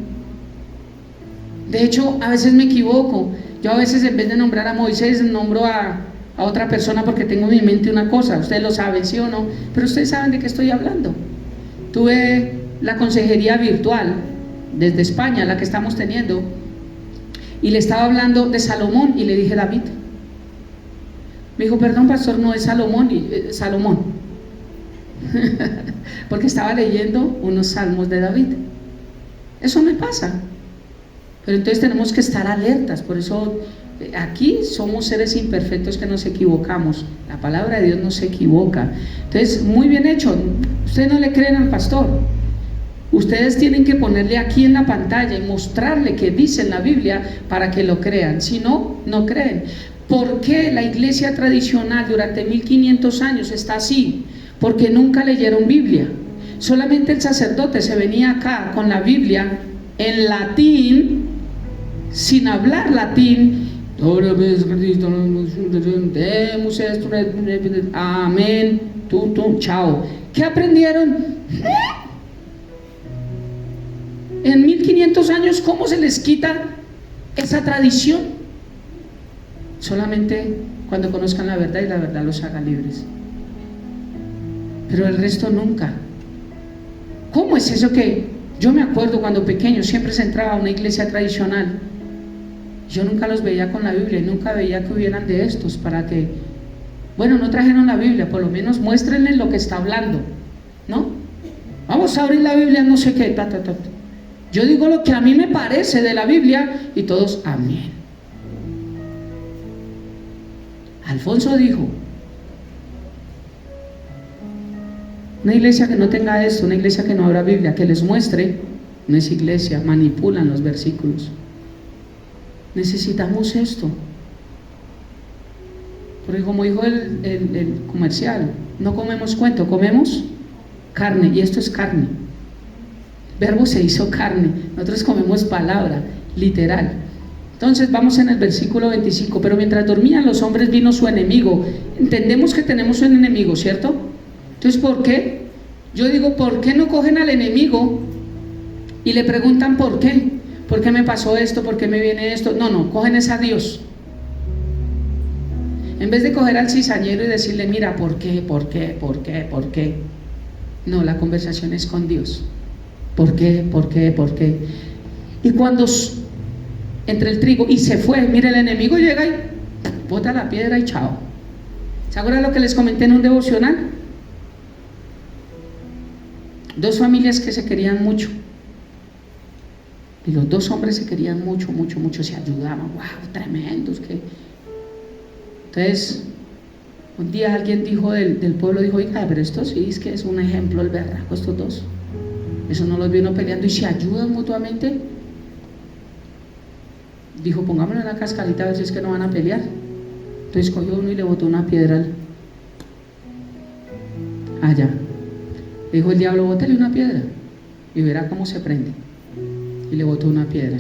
De hecho, a veces me equivoco. Yo a veces, en vez de nombrar a Moisés, nombro a otra persona porque tengo en mi mente una cosa. Ustedes lo saben, ¿sí o no? Pero ustedes saben de qué estoy hablando. Tuve la consejería virtual desde España, la que estamos teniendo, y le estaba hablando de Salomón y le dije David. Me dijo: perdón, pastor, no es Salomón, Salomón. porque estaba leyendo unos salmos de David. Eso me pasa. Pero entonces tenemos que estar alertas. Por eso aquí somos seres imperfectos que nos equivocamos. La palabra de Dios no se equivoca. Entonces, muy bien hecho. Ustedes no le creen al pastor. Ustedes tienen que ponerle aquí en la pantalla y mostrarle que dice en la Biblia para que lo crean. Si no, no creen. ¿Por qué la iglesia tradicional durante 1500 años está así? Porque nunca leyeron Biblia. Solamente el sacerdote se venía acá con la Biblia en latín, sin hablar latín. Amén. Tú, chao. ¿Qué aprendieron? En 1500 años, ¿cómo se les quita esa tradición? Solamente cuando conozcan la verdad y la verdad los haga libres. Pero el resto nunca. ¿Cómo es eso que yo me acuerdo cuando pequeño siempre se entraba a una iglesia tradicional? Yo nunca los veía con la Biblia y nunca veía que hubieran de estos para que, bueno, no trajeron la Biblia, por lo menos muéstrenle lo que está hablando, ¿no? Vamos a abrir la Biblia, no sé qué, Yo digo lo que a mí me parece de la Biblia y todos, amén. Alfonso dijo, una iglesia que no tenga esto, una iglesia que no abra Biblia, que les muestre, no es iglesia, manipulan los versículos. Necesitamos esto. Porque como dijo el comercial, no comemos cuento, comemos carne, y esto es carne. Verbo se hizo carne, nosotros comemos palabra, literal. Entonces vamos en el versículo 25, pero mientras dormían los hombres vino su enemigo. Entendemos que tenemos un enemigo, ¿cierto? Entonces, ¿por qué? Yo digo, ¿por qué no cogen al enemigo y le preguntan por qué? ¿Por qué me pasó esto? ¿Por qué me viene esto? No, cogen es a Dios. En vez de coger al cizañero y decirle, mira, ¿por qué? No, la conversación es con Dios. ¿Por qué? Y cuando entre el trigo y se fue, mira, el enemigo llega y bota la piedra y chao. ¿Se acuerdan lo que les comenté en un devocional? Dos familias que se querían mucho. Y los dos hombres se querían mucho, se ayudaban, wow, tremendos. Entonces, un día alguien dijo del pueblo, dijo, oiga, pero esto sí es que es un ejemplo el berraco, estos dos. Eso no los vino peleando y se ayudan mutuamente. Dijo, pongámoslo en la cascadita a ver si es que no van a pelear. Entonces cogió uno y le botó una piedra allá. Le dijo el diablo, bótele una piedra y verá cómo se prende. Y le botó una piedra.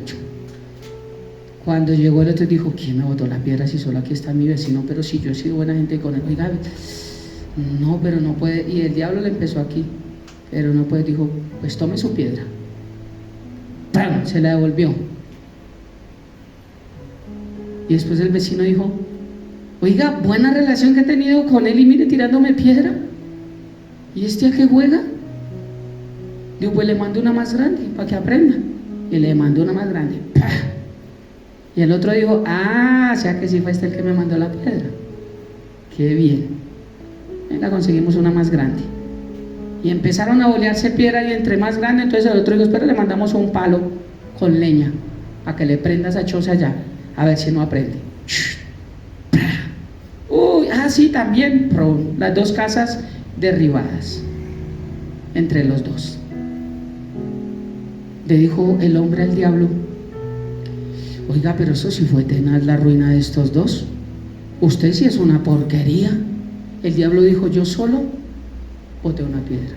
Cuando llegó el otro dijo, ¿quién me botó la piedra si solo aquí está mi vecino? Pero si yo he sido buena gente con él. Oiga, no, pero no puede. Y el diablo le empezó aquí, pero no puede. Dijo, pues tome su piedra. ¡Pam! Se la devolvió. Y después el vecino dijo, oiga, buena relación que he tenido con él y mire tirándome piedra. ¿Y este a qué juega? Digo, pues le mando una más grande para que aprenda. Y le mandó una más grande. ¡Pah! Y el otro dijo, o sea que sí fue este el que me mandó la piedra. Qué bien. Venga, conseguimos una más grande. Y empezaron a bolearse piedra y entre más grande, entonces el otro dijo, espera, le mandamos un palo con leña para que le prenda esa choza allá, a ver si no aprende. Uy, sí, también, las dos casas derribadas entre los dos. Le dijo el hombre al diablo, oiga, pero eso sí fue tenaz la ruina de estos dos. Usted sí es una porquería. El diablo dijo, yo solo boté una piedra.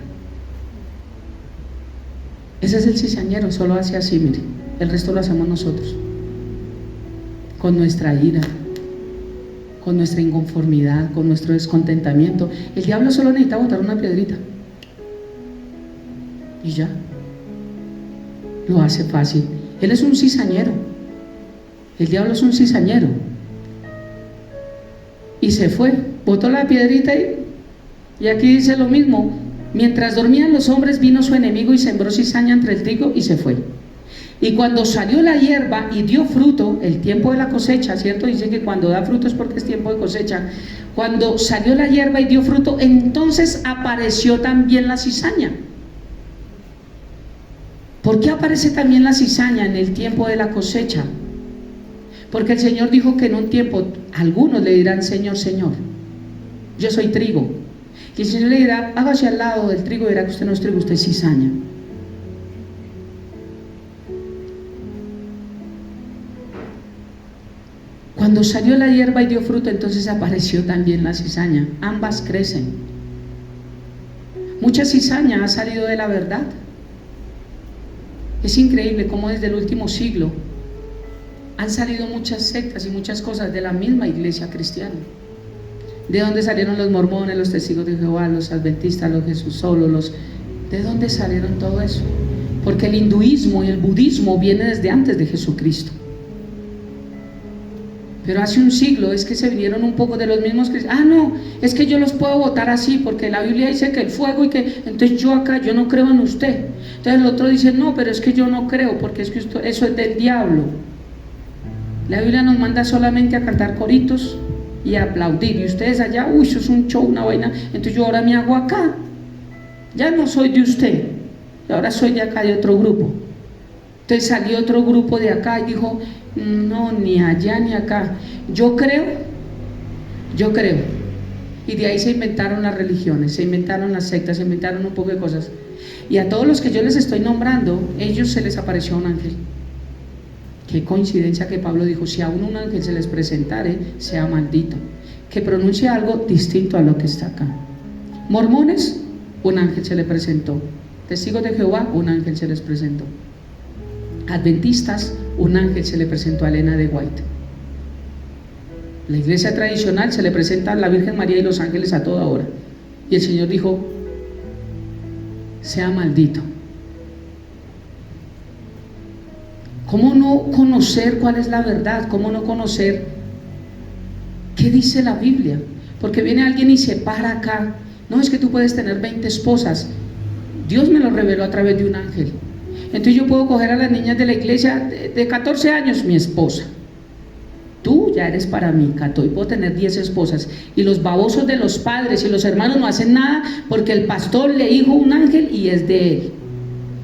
Ese es el cizañero, solo hace así, mire. El resto lo hacemos nosotros, con nuestra ira, con nuestra inconformidad, con nuestro descontentamiento. El diablo solo necesita botar una piedrita y ya lo hace fácil. Él es un cizañero. El diablo es un cizañero. Y se fue, botó la piedrita y aquí dice lo mismo. Mientras dormían los hombres vino su enemigo y sembró cizaña entre el trigo y se fue. Y cuando salió la hierba y dio fruto, el tiempo de la cosecha, ¿cierto? Dice que cuando da fruto es porque es tiempo de cosecha. Cuando salió la hierba y dio fruto, entonces apareció también la cizaña. ¿Por qué aparece también la cizaña en el tiempo de la cosecha? Porque el Señor dijo que en un tiempo algunos le dirán: Señor, Señor, yo soy trigo. Y el Señor le dirá: hágase al lado del trigo y dirá que usted no es trigo, usted es cizaña. Cuando salió la hierba y dio fruto, entonces apareció también la cizaña. Ambas crecen. Mucha cizaña ha salido de la verdad. Es increíble cómo desde el último siglo han salido muchas sectas y muchas cosas de la misma iglesia cristiana. ¿De dónde salieron los mormones, los testigos de Jehová, los adventistas, los Jesús solos? ¿De dónde salieron todo eso? Porque el hinduismo y el budismo viene desde antes de Jesucristo. Pero hace un siglo es que se vinieron un poco de los mismos cristianos. No, es que yo los puedo votar así porque la Biblia dice que el fuego y que... Entonces yo acá, yo no creo en usted. Entonces el otro dice: no, pero es que yo no creo porque es que eso es del diablo. La Biblia nos manda solamente a cantar coritos y a aplaudir. Y ustedes allá, uy, eso es un show, una vaina. Entonces yo ahora me hago acá. Ya no soy de usted. Ahora soy de acá, de otro grupo. Entonces salió otro grupo de acá y dijo: no, ni allá ni acá. Yo creo. Y de ahí se inventaron las religiones, se inventaron las sectas, se inventaron un poco de cosas. Y a todos los que yo les estoy nombrando, ellos se les apareció un ángel. Qué coincidencia que Pablo dijo: si aún un ángel se les presentare, sea maldito. Que pronuncie algo distinto a lo que está acá. Mormones, un ángel se le presentó. Testigos de Jehová, un ángel se les presentó. Adventistas, un ángel se le presentó a Elena de White. La iglesia tradicional se le presenta a la Virgen María y los ángeles a toda hora. Y el Señor dijo: sea maldito. ¿Cómo no conocer cuál es la verdad? ¿Cómo no conocer qué dice la Biblia? Porque viene alguien y se para acá: no, es que tú puedes tener 20 esposas. Dios me lo reveló a través de un ángel. Entonces yo puedo coger a las niñas de la iglesia de 14 años, mi esposa. Tú ya eres para mí, Cato, y puedo tener 10 esposas. Y los babosos de los padres y los hermanos no hacen nada porque el pastor le dijo un ángel y es de él.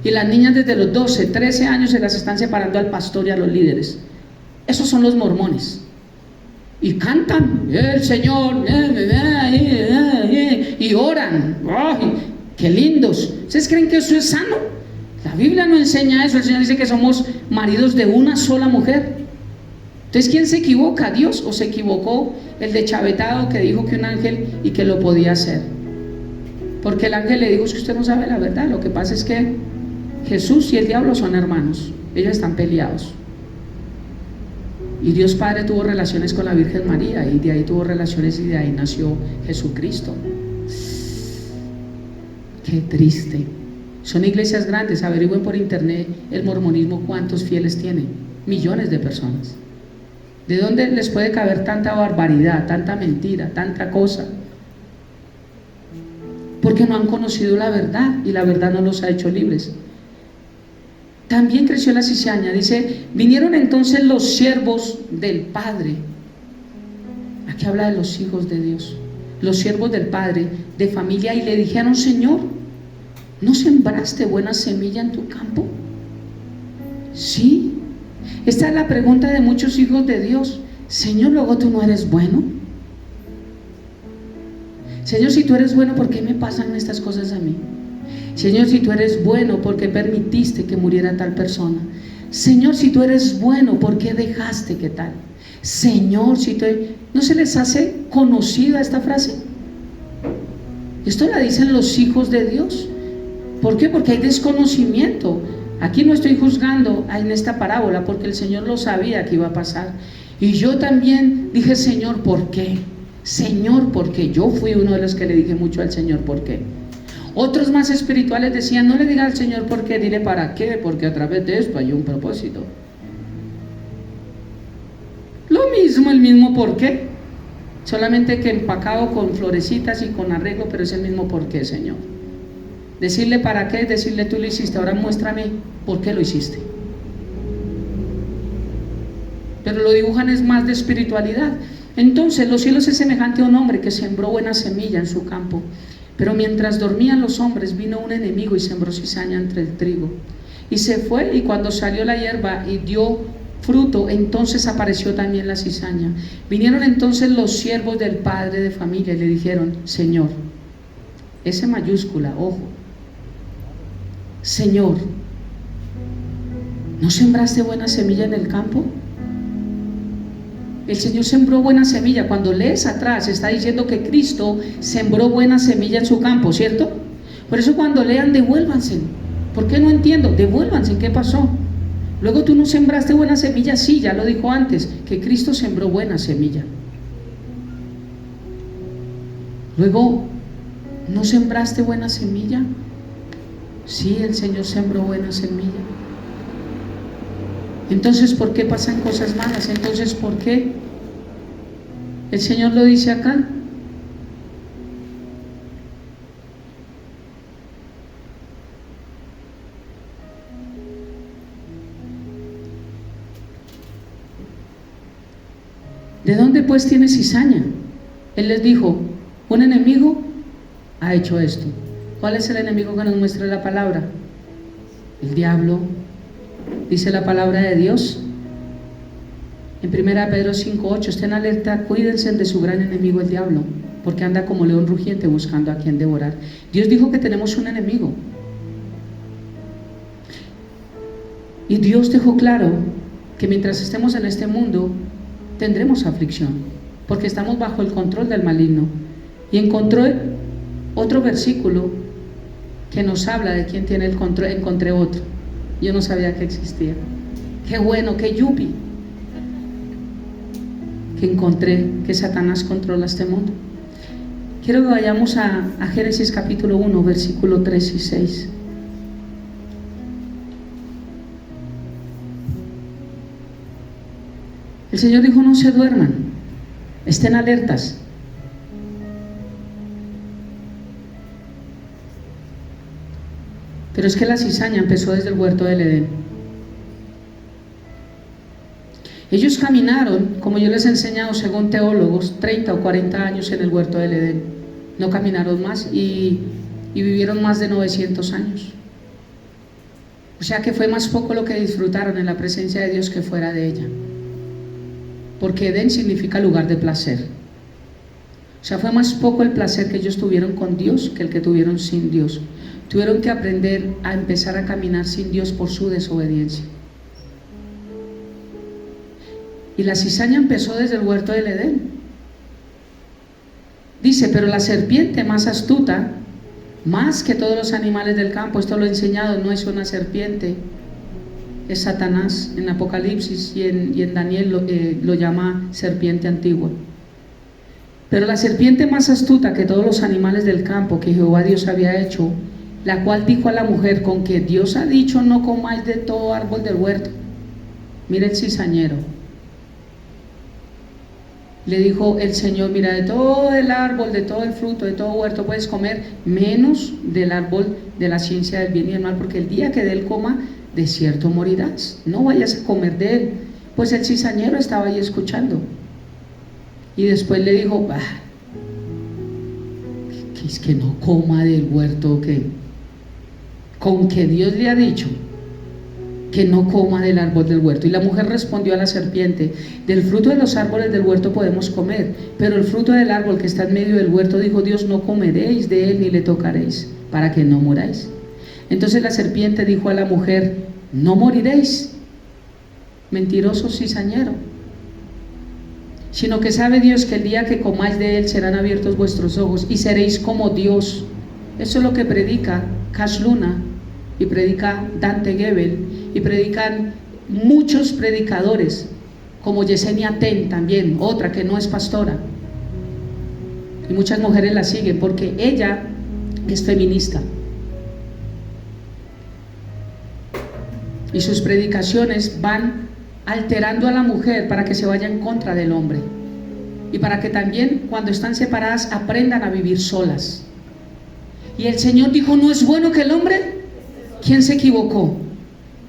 Y las niñas desde los 12, 13 años se las están separando al pastor y a los líderes. Esos son los mormones. Y cantan: el Señor, y oran. ¡Ay, qué lindos! ¿Ustedes creen que eso es sano? La Biblia no enseña eso. El Señor dice que somos maridos de una sola mujer. Entonces, ¿quién se equivoca? ¿Dios? ¿O se equivocó el de chavetado que dijo que un ángel y que lo podía hacer? Porque el ángel le dijo: es que usted no sabe la verdad. Lo que pasa es que Jesús y el diablo son hermanos. Ellos están peleados. Y Dios Padre tuvo relaciones con la Virgen María, y de ahí tuvo relaciones, y de ahí nació Jesucristo. Qué triste. Son iglesias grandes. Averigüen por internet el mormonismo cuántos fieles tiene. Millones de personas. ¿De dónde les puede caber tanta barbaridad, tanta mentira, tanta cosa? Porque no han conocido la verdad, y la verdad no los ha hecho libres. También creció la cizaña. Dice: vinieron entonces los siervos del Padre. Aquí habla de los hijos de Dios. Los siervos del Padre, de familia, y le dijeron: Señor, ¿no sembraste buena semilla en tu campo? Sí. Esta es la pregunta de muchos hijos de Dios. Señor, luego tú no eres bueno. Señor, si tú eres bueno, ¿por qué me pasan estas cosas a mí? Señor, si tú eres bueno, ¿por qué permitiste que muriera tal persona? Señor, si tú eres bueno, ¿por qué dejaste que tal? Señor, si tú... ¿No se les hace conocida esta frase? Esto la dicen los hijos de Dios. ¿Por qué? Porque hay desconocimiento. Aquí no estoy juzgando en esta parábola, porque el Señor lo sabía que iba a pasar. Y yo también dije: Señor, ¿por qué? Señor, ¿por qué? Yo fui uno de los que le dije mucho al Señor: ¿por qué? Otros más espirituales decían: no le diga al Señor por qué, dile para qué, porque a través de esto hay un propósito. Lo mismo, el mismo por qué, solamente que empacado con florecitas y con arreglo, pero es el mismo por qué, Señor. Decirle para qué es decirle: tú lo hiciste, ahora muéstrame por qué lo hiciste. pero lo dibujan es más de espiritualidad. Entonces los cielos es semejante a un hombre que sembró buena semilla en su campo, pero mientras dormían los hombres vino un enemigo y sembró cizaña entre el trigo, y se fue, y cuando salió la hierba y dio fruto, entonces apareció también la cizaña. Vinieron entonces los siervos del padre de familia y le dijeron: Señor, S mayúscula, ojo, Señor, ¿no sembraste buena semilla en el campo? El Señor sembró buena semilla. Cuando lees atrás está diciendo que Cristo sembró buena semilla en su campo, ¿cierto? Por eso cuando lean, devuélvanse. ¿Por qué no entiendo? Devuélvanse, ¿qué pasó? Luego, tú no sembraste buena semilla. Sí, ya lo dijo antes, que Cristo sembró buena semilla. Luego, ¿no sembraste buena semilla? Sí, el Señor sembró buena semilla. Entonces, ¿por qué pasan cosas malas? Entonces, ¿por qué? El Señor lo dice acá. ¿De dónde pues tiene cizaña? Él les dijo: un enemigo ha hecho esto. ¿Cuál es el enemigo que nos muestra la palabra? El diablo. Dice la palabra de Dios en 1 Pedro 5:8: estén alerta, cuídense de su gran enemigo el diablo, porque anda como león rugiente buscando a quien devorar. Dios dijo que tenemos un enemigo, y Dios dejó claro que mientras estemos en este mundo tendremos aflicción, porque estamos bajo el control del maligno. Y encontré otro versículo que nos habla de quién tiene el control. Encontré otro, yo no sabía que existía. Qué bueno, qué yupi, que encontré que Satanás controla este mundo. Quiero que vayamos a Génesis capítulo 1, versículo 3 y 6. El Señor dijo: no se duerman, estén alertas. Pero es que la cizaña empezó desde el huerto del Edén. Ellos caminaron, como yo les he enseñado según teólogos, 30 o 40 años en el huerto del Edén. No caminaron más y vivieron más de 900 años. O sea que fue más poco lo que disfrutaron en la presencia de Dios que fuera de ella. Porque Edén significa lugar de placer. O sea, fue más poco el placer que ellos tuvieron con Dios que el que tuvieron sin Dios. Tuvieron que aprender a empezar a caminar sin Dios por su desobediencia. Y la cizaña empezó desde el huerto del Edén. Dice: pero la serpiente más astuta, más que todos los animales del campo, esto lo he enseñado, no es una serpiente, es Satanás. En Apocalipsis y en Daniel lo llama serpiente antigua. Pero la serpiente más astuta que todos los animales del campo que Jehová Dios había hecho, la cual dijo a la mujer: con que Dios ha dicho, no comáis de todo árbol del huerto. Mira el cizañero. Le dijo el Señor: mira, de todo el árbol, de todo el fruto, de todo huerto puedes comer, menos del árbol de la ciencia del bien y del mal, porque el día que de él coma, de cierto morirás. No vayas a comer de él. Pues el cizañero estaba ahí escuchando. Y después le dijo: bah, ¿qué es que no coma del huerto? ¿Qué? Con que Dios le ha dicho que no coma del árbol del huerto. Y la mujer respondió a la serpiente: del fruto de los árboles del huerto podemos comer, pero el fruto del árbol que está en medio del huerto, dijo Dios, no comeréis de él ni le tocaréis, para que no muráis. Entonces la serpiente dijo a la mujer: no moriréis, mentiroso cizañero, sino que sabe Dios que el día que comáis de él serán abiertos vuestros ojos y seréis como Dios. Eso es lo que predica Cash Luna y predica Dante Gebel y predican muchos predicadores como Yesenia Ten también, otra que no es pastora, y muchas mujeres la siguen porque ella es feminista y sus predicaciones van alterando a la mujer para que se vaya en contra del hombre y para que también cuando están separadas aprendan a vivir solas. Y el Señor dijo: no es bueno que el hombre, ¿quién se equivocó?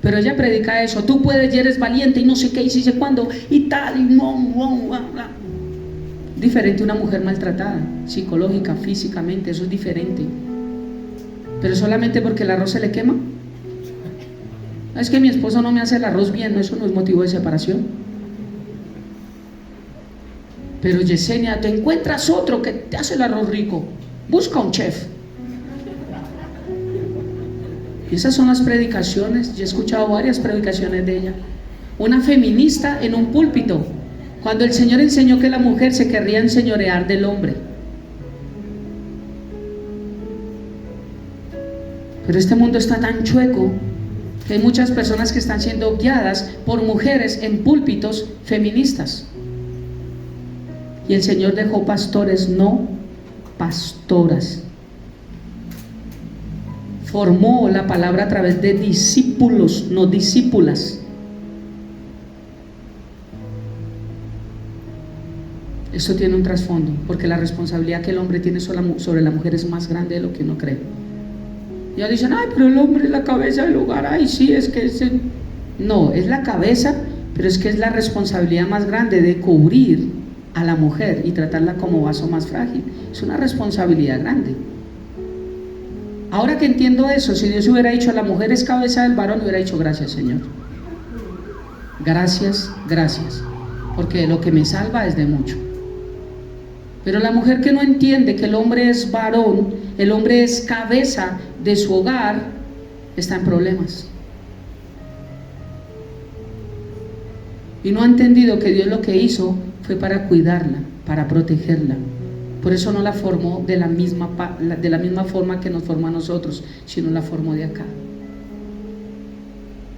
Pero ella predica eso, tú puedes y eres valiente y no sé qué y sé cuándo y tal y no, bla, bla. Diferente una mujer maltratada, psicológica, físicamente, eso es diferente. Pero solamente porque el arroz se le quema. Es que mi esposo no me hace el arroz bien, no, eso no es motivo de separación. Pero Yesenia, te encuentras otro que te hace el arroz rico, busca un chef. Y esas son las predicaciones. Yo he escuchado varias predicaciones de ella. Una feminista en un púlpito, cuando el Señor enseñó que la mujer se querría enseñorear del hombre. Pero este mundo está tan chueco que hay muchas personas que están siendo guiadas por mujeres en púlpitos feministas. Y el Señor dejó pastores, no pastoras. Formó la palabra a través de discípulos, no discípulas. Esto tiene un trasfondo, porque la responsabilidad que el hombre tiene sobre la mujer es más grande de lo que uno cree. Ya dicen, ay, pero el hombre es la cabeza del hogar. Ay, sí, es que no, es la cabeza, pero es que es la responsabilidad más grande de cubrir a la mujer y tratarla como vaso más frágil. Es una responsabilidad grande. Ahora que entiendo eso, si Dios hubiera dicho la mujer es cabeza del varón, hubiera dicho gracias, Señor. Gracias, gracias, porque lo que me salva es de mucho. Pero la mujer que no entiende que el hombre es varón, el hombre es cabeza de su hogar, está en problemas. Y no ha entendido que Dios lo que hizo fue para cuidarla, para protegerla. Por eso no la formó de la misma forma que nos formó a nosotros, sino la formó de acá.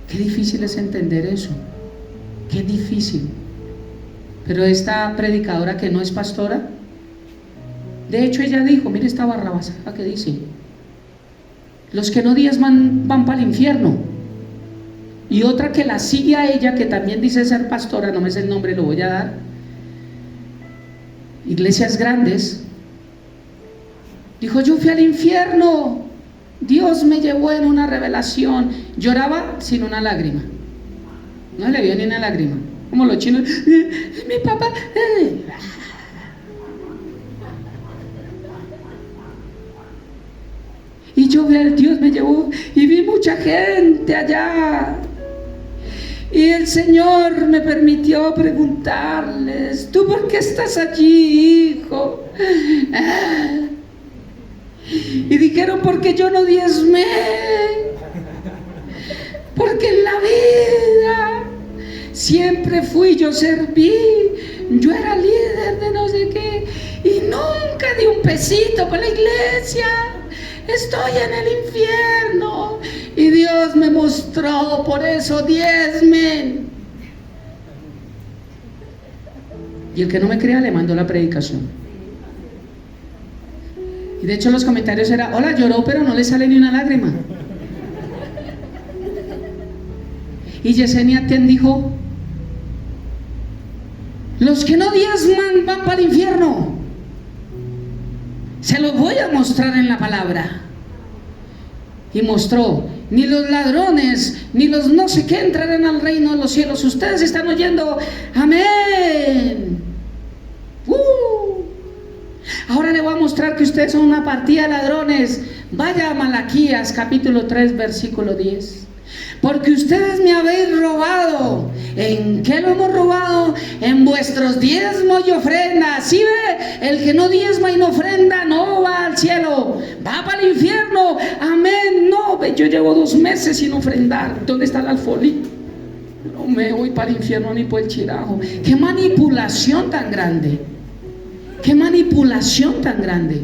Qué difícil es entender eso. Qué difícil. Pero esta predicadora que no es pastora, de hecho ella dijo, mire esta barrabasada que dice, los que no diezman van para el infierno. Y otra que la sigue a ella, que también dice ser pastora, no me sé el nombre, lo voy a dar, iglesias grandes, dijo, yo fui al infierno, Dios me llevó en una revelación. Lloraba sin una lágrima, no le vio ni una lágrima, como los chinos, mi papá, y yo vi, Dios me llevó y vi mucha gente allá. Y el Señor me permitió preguntarles, ¿tú por qué estás allí, hijo? Y dijeron, porque yo no diezmé, porque en la vida siempre fui, yo serví, yo era líder de no sé qué, y nunca di un pesito para la iglesia. Estoy en el infierno y Dios me mostró, por eso diezmen. Y el que no me crea le mandó la predicación. Y de hecho los comentarios eran, hola, lloró pero no le sale ni una lágrima. Y Yesenia Ten dijo, los que no diezman van para el infierno. Se los voy a mostrar en la palabra. Y mostró, ni los ladrones, ni los no sé qué entrarán al reino de los cielos. Ustedes están oyendo, amén. Ahora le voy a mostrar que ustedes son una partida de ladrones. Vaya a Malaquías capítulo 3 versículo 10. Porque ustedes me habéis robado. ¿En qué lo hemos robado? En vuestros diezmos y ofrendas. ¿Sí ve? El que no diezma y no ofrenda no va al cielo, va para el infierno. Amén. No, yo llevo 2 meses sin ofrendar. ¿Dónde está el alfolí? No me voy para el infierno ni por el chirajo. Qué manipulación tan grande. Qué manipulación tan grande.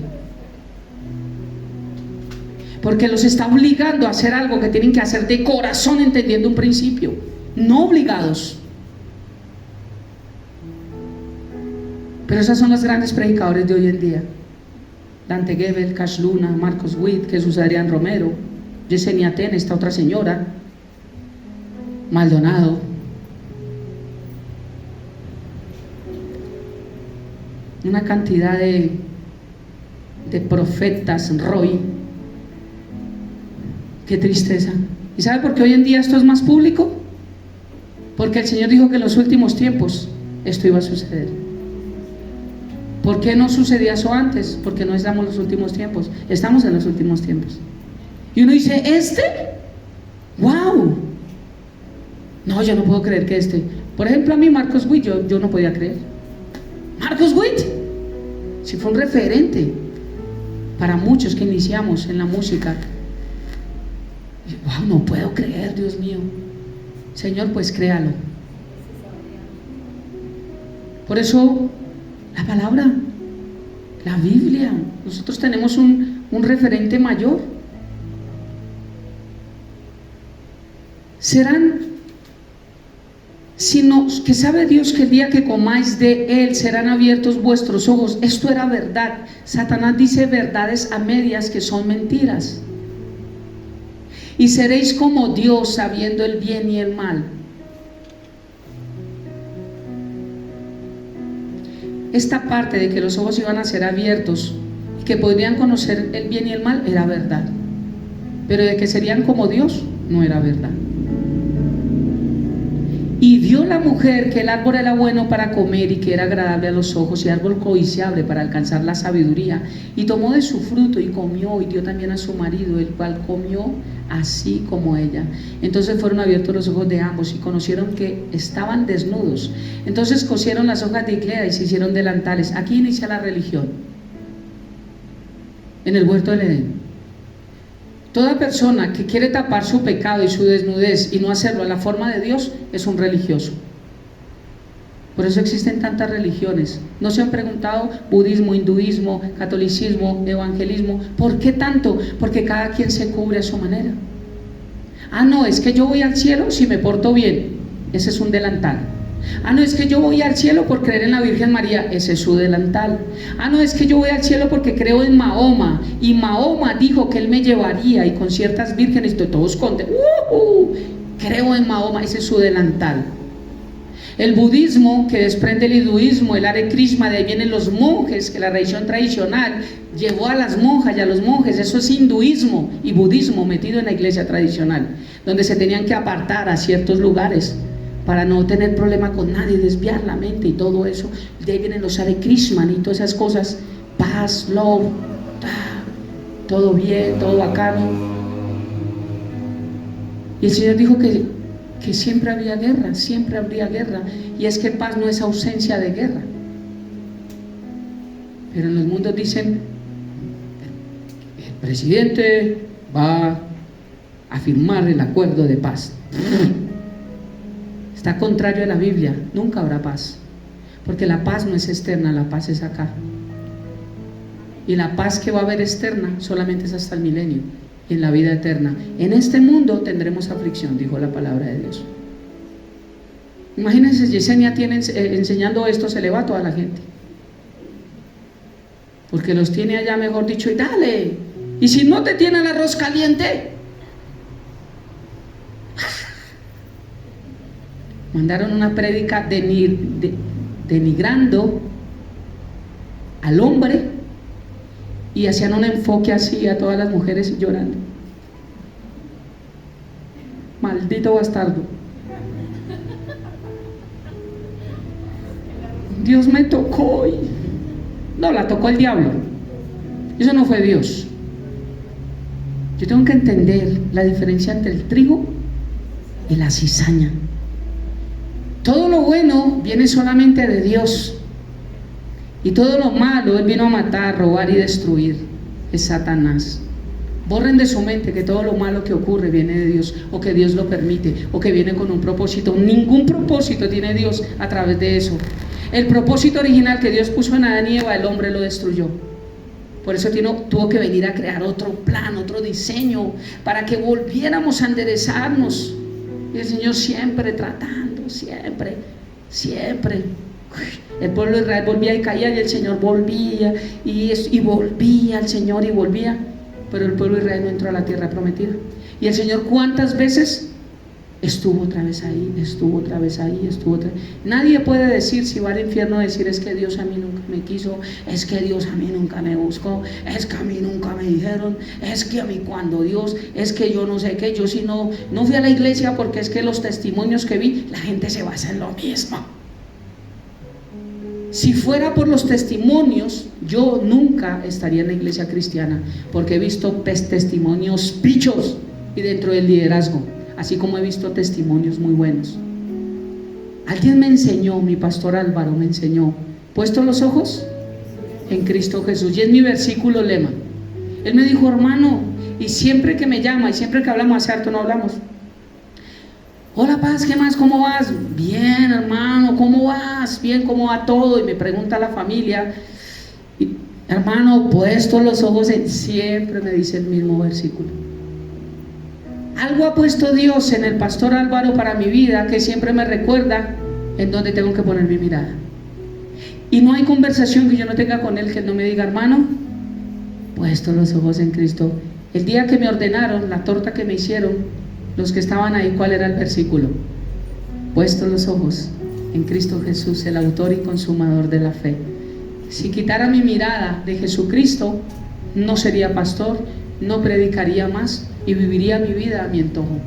Porque los está obligando a hacer algo que tienen que hacer de corazón, entendiendo un principio, no obligados. Pero esas son los grandes predicadores de hoy en día: Dante Gebel, Cash Luna, Marcos Witt, Jesús Adrián Romero, Yesenia Ten, esta otra señora, Maldonado. Una cantidad de profetas, Roy. Qué tristeza. ¿Y sabe por qué hoy en día esto es más público? Porque el Señor dijo que en los últimos tiempos esto iba a suceder. ¿Por qué no sucedía eso antes? Porque no estamos en los últimos tiempos. Estamos en los últimos tiempos. Y uno dice, ¡wow! No, yo no puedo creer que Por ejemplo, a mí Marcos Witt, yo no podía creer. Marcos Witt, sí fue un referente para muchos que iniciamos en la música. ¡Wow! No puedo creer, Dios mío. Señor, pues créalo. Por eso, la palabra, la Biblia, nosotros tenemos un referente mayor. Serán, sino que sabe Dios que el día que comáis de él serán abiertos vuestros ojos. Esto era verdad. Satanás dice verdades a medias que son mentiras. Y seréis como Dios, sabiendo el bien y el mal. Esta parte de que los ojos iban a ser abiertos y que podrían conocer el bien y el mal era verdad, pero de que serían como Dios no era verdad. Y vio la mujer que el árbol era bueno para comer y que era agradable a los ojos y árbol codiciable para alcanzar la sabiduría, y tomó de su fruto y comió y dio también a su marido, el cual comió así como ella. Entonces fueron abiertos los ojos de ambos y conocieron que estaban desnudos. Entonces cosieron las hojas de higuera y se hicieron delantales. Aquí inicia la religión, en el huerto del Edén. Toda persona que quiere tapar su pecado y su desnudez y no hacerlo a la forma de Dios es un religioso. Por eso existen tantas religiones. ¿No se han preguntado budismo, hinduismo, catolicismo, evangelismo? ¿Por qué tanto? Porque cada quien se cubre a su manera. Ah, no, es que yo voy al cielo si me porto bien. Ese es un delantal. Ah, no, es que yo voy al cielo por creer en la Virgen María. Ese es su delantal. Ah, no, es que yo voy al cielo porque creo en Mahoma, y Mahoma dijo que él me llevaría, y con ciertas vírgenes, todos contentos. Creo en Mahoma. Ese es su delantal. El budismo, que desprende el hinduismo, el Hare Krishna, de ahí vienen los monjes, que la religión tradicional llevó a las monjas y a los monjes. Eso es hinduismo y budismo metido en la iglesia tradicional, donde se tenían que apartar a ciertos lugares para no tener problema con nadie, desviar la mente y todo eso. De ahí vienen los Hare Krishna y todas esas cosas, paz, love, todo bien, todo bacano. Y el Señor dijo que siempre había guerra, siempre habría guerra, y es que paz no es ausencia de guerra. Pero en los mundos dicen, el presidente va a firmar el acuerdo de paz. Está contrario a la Biblia. Nunca habrá paz, porque la paz no es externa, la paz es acá. Y la paz que va a haber externa solamente es hasta el milenio, en la vida eterna. En este mundo tendremos aflicción, dijo la palabra de Dios. Imagínense, Yesenia tiene enseñando esto, se le va a toda la gente, porque los tiene allá, mejor dicho, y dale. Y si no te tiene el arroz caliente, mandaron una prédica denigrando al hombre, y hacían un enfoque así a todas las mujeres llorando. Maldito bastardo. Dios me tocó y... No, la tocó el diablo. Eso no fue Dios. Yo tengo que entender la diferencia entre el trigo y la cizaña. Todo lo bueno viene solamente de Dios, y todo lo malo Él vino a matar, robar y destruir. Es Satanás. Borren de su mente que todo lo malo que ocurre viene de Dios, o que Dios lo permite, o que viene con un propósito. Ningún propósito tiene Dios a través de eso. El propósito original que Dios puso en Adán y Eva, el hombre lo destruyó. Por eso tuvo que venir a crear otro plan, otro diseño, para que volviéramos a enderezarnos. Y el Señor siempre tratando, siempre. El pueblo de Israel volvía y caía, y el Señor volvía, y volvía el Señor y volvía. Pero el pueblo de Israel no entró a la tierra prometida. Y el Señor, ¿cuántas veces estuvo otra vez ahí, estuvo otra vez ahí, estuvo otra vez. Nadie puede decir, si va al infierno, decir es que Dios a mí nunca me quiso, es que Dios a mí nunca me buscó, es que a mí nunca me dijeron, es que a mí cuando Dios, es que yo no sé qué, yo si no fui a la iglesia porque es que los testimonios que vi, la gente se basa en lo mismo. Si fuera por los testimonios, yo nunca estaría en la iglesia cristiana, porque he visto testimonios pichos y dentro del liderazgo, así como he visto testimonios muy buenos. Alguien me enseñó, mi pastor Álvaro me enseñó, puesto los ojos en Cristo Jesús, y es mi versículo lema. Él me dijo, hermano, y siempre que me llama y siempre que hablamos, hace harto no hablamos, hola Paz, ¿qué más? ¿Cómo vas? Bien, hermano, ¿cómo vas? Bien, ¿cómo va todo? Y me pregunta la familia, y, hermano, puesto los ojos en, siempre me dice el mismo versículo. Algo ha puesto Dios en el pastor Álvaro para mi vida, que siempre me recuerda en dónde tengo que poner mi mirada. Y no hay conversación que yo no tenga con él que no me diga, hermano, puesto los ojos en Cristo. El día que me ordenaron, la torta que me hicieron, los que estaban ahí, ¿cuál era el versículo? Puesto los ojos en Cristo Jesús, el autor y consumador de la fe. Si quitara mi mirada de Jesucristo, no sería pastor, no predicaría más y viviría mi vida a mi antojo.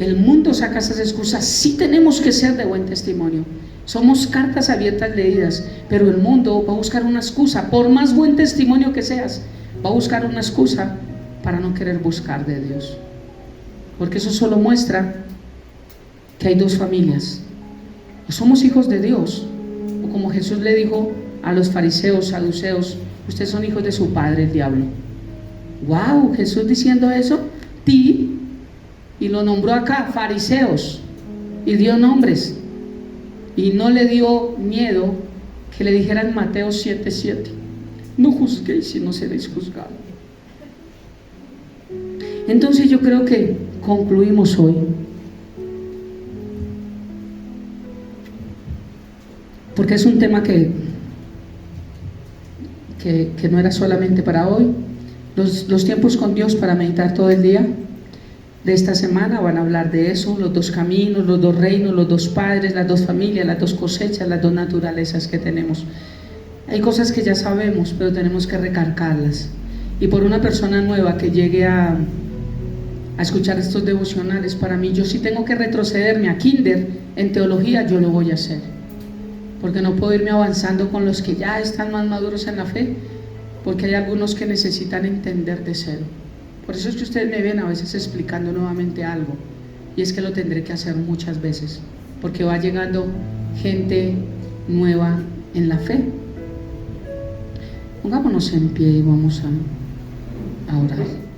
El mundo saca esas excusas. Sí tenemos que ser de buen testimonio, somos cartas abiertas leídas, pero el mundo va a buscar una excusa. Por más buen testimonio que seas, va a buscar una excusa para no querer buscar de Dios, porque eso solo muestra que hay dos familias: o somos hijos de Dios, o como Jesús le dijo a los fariseos, saduceos, ustedes son hijos de su padre el diablo. Wow, Jesús diciendo eso, y lo nombró acá, fariseos, y dio nombres, y no le dio miedo que le dijeran Mateo 7:7, no juzguéis y no seréis juzgados. Entonces yo creo que concluimos hoy, porque es un tema que no era solamente para hoy. Los tiempos con Dios para meditar todo el día de esta semana van a hablar de eso: los dos caminos, los dos reinos, los dos padres, las dos familias, las dos cosechas, las dos naturalezas que tenemos. Hay cosas que ya sabemos, pero tenemos que recalcarlas. Y por una persona nueva que llegue a escuchar estos devocionales, para mí, yo sí tengo que retrocederme a kinder en teología, yo lo voy a hacer, porque no puedo irme avanzando con los que ya están más maduros en la fe, porque hay algunos que necesitan entender de cero. Por eso es que ustedes me ven a veces explicando nuevamente algo, y es que lo tendré que hacer muchas veces, porque va llegando gente nueva en la fe. Pongámonos en pie y vamos a orar.